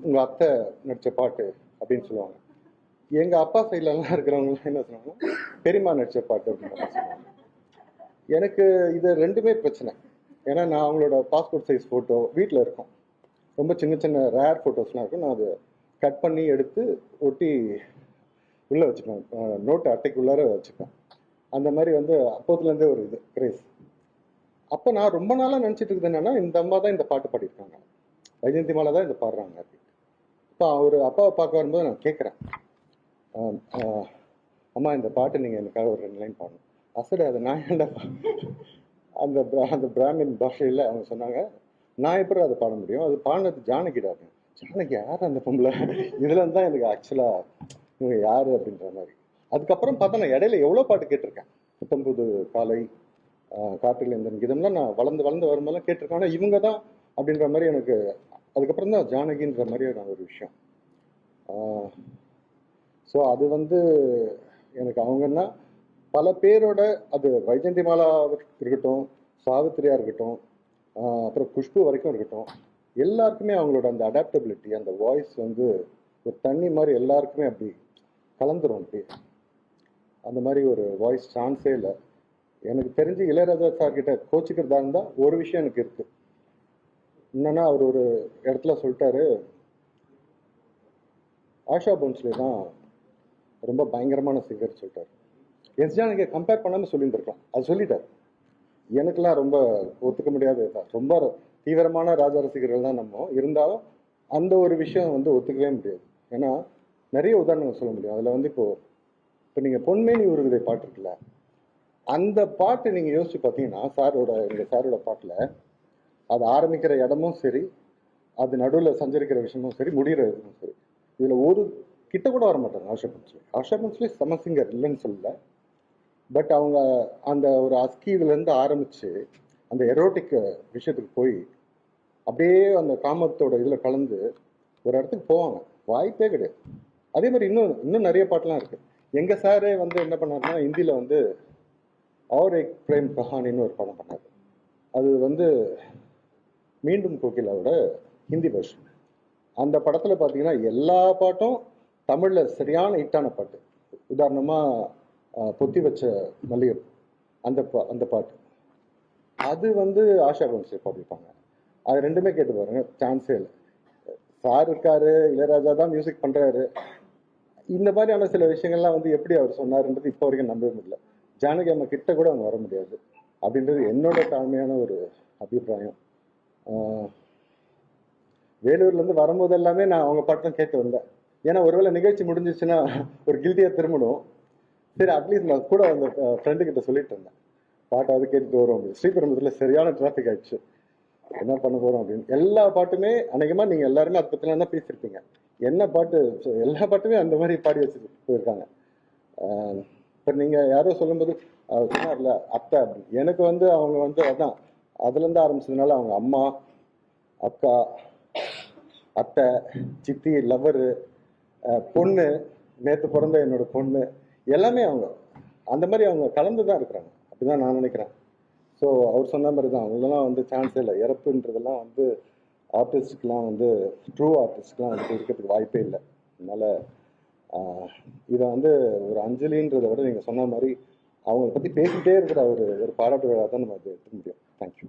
I: உங்கள் அத்தை நடித்த பாட்டு அப்படின்னு சொல்லுவாங்க. எங்கள் அப்பா சைட்லலாம் இருக்கிறவங்களாம் என்ன சொல்லுவாங்கன்னா, பெரியம்மா நடித்த பாட்டு அப்படின்னு சொல்லுவாங்க. எனக்கு இது ரெண்டுமே பிரச்சனை. ஏன்னா நான் அவங்களோட பாஸ்போர்ட் சைஸ் ஃபோட்டோ வீட்டில் இருக்கும். ரொம்ப சின்ன சின்ன ரேர் ஃபோட்டோஸ்லாம் இருக்கும். நான் அதை கட் பண்ணி எடுத்து ஒட்டி உள்ளே வச்சுப்பேன், நோட்டு அட்டைக்குள்ளார வச்சுப்பேன். அந்த மாதிரி வந்து அப்போதுலேருந்தே ஒரு இது கிரேஸ். அப்போ நான் ரொம்ப நாளாக நினச்சிட்டு இருக்குது என்னென்னா, இந்த அம்மா தான் இந்த பாட்டு பாடியிருக்காங்க, வைஜெயந்தி மாலா தான் இந்த பாடுறாங்க அப்படின்னு. இப்போ அவர் அப்பாவை பார்க்க வரும்போது நான் கேட்குறேன், அம்மா இந்த பாட்டு நீங்கள் எனக்காக ஒரு 2 லைன் பாடணும். அசடு அதை நான் ஏன்டா அந்த அந்த பிராமின் பாஷையில் அவங்க சொன்னாங்க, நான் எப்படி அதை பாட முடியும், அது பாடினது ஜானகிடா அப்படின்னு. ஜானகி யார் அந்த பொம்பளை, இதுல தான் எனக்கு ஆக்சுவலாக இவங்க யார் அப்படின்ற மாதிரி. அதுக்கப்புறம் பார்த்தா நான் இடையில எவ்வளோ பாட்டு கேட்டிருக்கேன். புத்தம்புது காலை, காற்றில் இந்த கீதம்லாம் நான் வளர்ந்து வரும்போதெல்லாம் கேட்டிருக்கேன். ஆனால் இவங்க தான் அப்படின்ற மாதிரி எனக்கு அதுக்கப்புறம் தான் ஜானகின்ற மாதிரியான ஒரு விஷயம். ஸோ அது வந்து எனக்கு அவங்கன்னா பல பேரோட, அது வைஜெயந்தி மாலா இருக்கட்டும், சாவித்திரியா இருக்கட்டும், அப்புறம் குஷ்பு வரைக்கும் இருக்கட்டும், எல்லாருக்குமே அவங்களோட அந்த அடாப்டபிலிட்டி, அந்த வாய்ஸ் வந்து ஒரு தண்ணி மாதிரி எல்லாருக்குமே அப்படி கலந்துரும். அப்படி அந்த மாதிரி ஒரு வாய்ஸ் சான்ஸே இல்லை. எனக்கு தெரிஞ்சு இளையராஜா சார் கிட்ட கோச்சிக்கிறதா இருந்தால் ஒரு விஷயம் எனக்கு இருக்கு. என்னன்னா, அவர் ஒரு இடத்துல சொல்லிட்டாரு, ஆஷா போன்ஸ்லே தான் ரொம்ப பயங்கரமான சிங்கர் சொல்லிட்டாரு. எஸ் ஜானகியை கம்பேர் பண்ணாமல் சொல்லியிருந்திருக்கலாம், அது சொல்லிட்டார். எனக்கெல்லாம் ரொம்ப ஒத்துக்க முடியாது, ரொம்ப தீவிரமான ராஜா ரசிகர்கள் தான் நம்ம இருந்தாலும் அந்த ஒரு விஷயம் வந்து ஒத்துக்கவே முடியாது. ஏன்னா நிறைய உதாரணங்கள் சொல்ல முடியும். அதில் வந்து இப்போ நீங்கள் பொன்மேனி உருகுதை பாட்டு இருக்குல்ல, அந்த பாட்டு நீங்கள் யோசிச்சு பார்த்தீங்கன்னா, எங்கள் சாரோட பாட்டில் அது ஆரம்பிக்கிற இடமும் சரி, அது நடுவில் சஞ்சரிக்கிற விஷயமும் சரி, முடிகிற இதுவும் சரி, இதில் ஒரு கிட்ட கூட வர மாட்டாங்க ஆஷா பன்ஸ்லி செம சிங்கர் இல்லைன்னு சொல்லல. பட் அவங்க அந்த ஒரு அஸ்கி இதுலேருந்து ஆரம்பித்து அந்த எரோட்டிக் விஷயத்துக்கு போய் அப்படியே அந்த காமத்தோட இதில் கலந்து ஒரு இடத்துக்கு போவாங்க, வாய்ப்பே கிடையாது. அதே மாதிரி இன்னும் நிறைய பாட்டெலாம் இருக்குது. எங்கள் சாரே வந்து என்ன பண்ணாருன்னா, ஹிந்தியில் வந்து और एक प्रेम कहानिன்னு ஒரு படம் பண்ணார். அது வந்து மீண்டும் கோகிலாவோட ஹிந்தி வெர்ஷன். அந்த படத்தில் பார்த்தீங்கன்னா எல்லா பாட்டும் தமிழில் சரியான ஹிட்டான பாட்டு. உதாரணமாக பொத்தி வச்ச மல்லிகை அந்த பாட்டு அது வந்து ஆஷா போன்ஸ்லே பாடிருப்பாங்க. அது ரெண்டுமே கேட்டு பாருங்க, சான்ஸே இல்லை. சார் இருக்காரு, இளையராஜா தான் மியூசிக் பண்ணுறாரு. இந்த மாதிரியான சில விஷயங்கள்லாம் வந்து எப்படி அவர் சொன்னாருன்றது இப்போ வரைக்கும் நம்பவே முடியல. ஜானகி அம்மா கிட்ட கூட அவங்க வர முடியாது அப்படின்றது என்னோட தாழ்மையான ஒரு அபிப்பிராயம். வேலூர்லேருந்து வரும்போது எல்லாமே நான் அவங்க பாட்டு தான் கேட்டு வந்தேன். ஏன்னா ஒருவேளை நிகழ்ச்சி முடிஞ்சிச்சுன்னா ஒரு கில்ட்டியாக திரும்பணும். சரி, அட்லீஸ்ட் நான் கூட அந்த ஃப்ரெண்டுக்கிட்ட சொல்லிட்டு இருந்தேன், பாட்டாவது கேட்டுட்டு வரும் அப்படின்னு. ஸ்ரீபெரும்புதூரில் சரியான டிராஃபிக் ஆயிடுச்சு, என்ன பண்ண போகிறோம் அப்படின்னு. எல்லா பாட்டுமே அநேகமாக நீங்கள் எல்லாருமே அதை பற்றிலாம் தான் பேசியிருப்பீங்க. என்ன பாட்டு, எல்லா பாட்டுமே அந்த மாதிரி பாடி வச்சுட்டு போயிருக்காங்க. இப்போ நீங்கள் யாரோ சொல்லும்போது சொன்னார்ல அத்தை அப்படின்னு, எனக்கு வந்து அவங்க வந்து அதான் அதுலேருந்து ஆரம்பிச்சதுனால அவங்க அம்மா, அக்கா, அத்தை, சித்தி, லவ்வரு, பொண்ணு, நேற்று பிறந்த என்னோட பொண்ணு, எல்லாமே அவங்க அந்த மாதிரி அவங்க கலந்து தான் இருக்கிறாங்க. அப்படிதான் நான் நினைக்கிறேன். ஸோ அவர் சொன்ன மாதிரி தான் அவங்களெல்லாம் வந்து சான்ஸே இல்லை. இறப்புன்றதெல்லாம் வந்து ஆர்டிஸ்டுக்கெலாம் வந்து ட்ரூ ஆர்டிஸ்ட்லாம் வந்து இருக்கிறதுக்கு வாய்ப்பே இல்லை. அதனால் இதை வந்து ஒரு அஞ்சலின்றதை விட நீங்கள் சொன்ன மாதிரி அவங்கள பற்றி பேசிகிட்டே இருக்கிற ஒரு பாராட்டு விழா தான் நம்ம அதை எடுத்துக்க முடியும். தேங்க்யூ.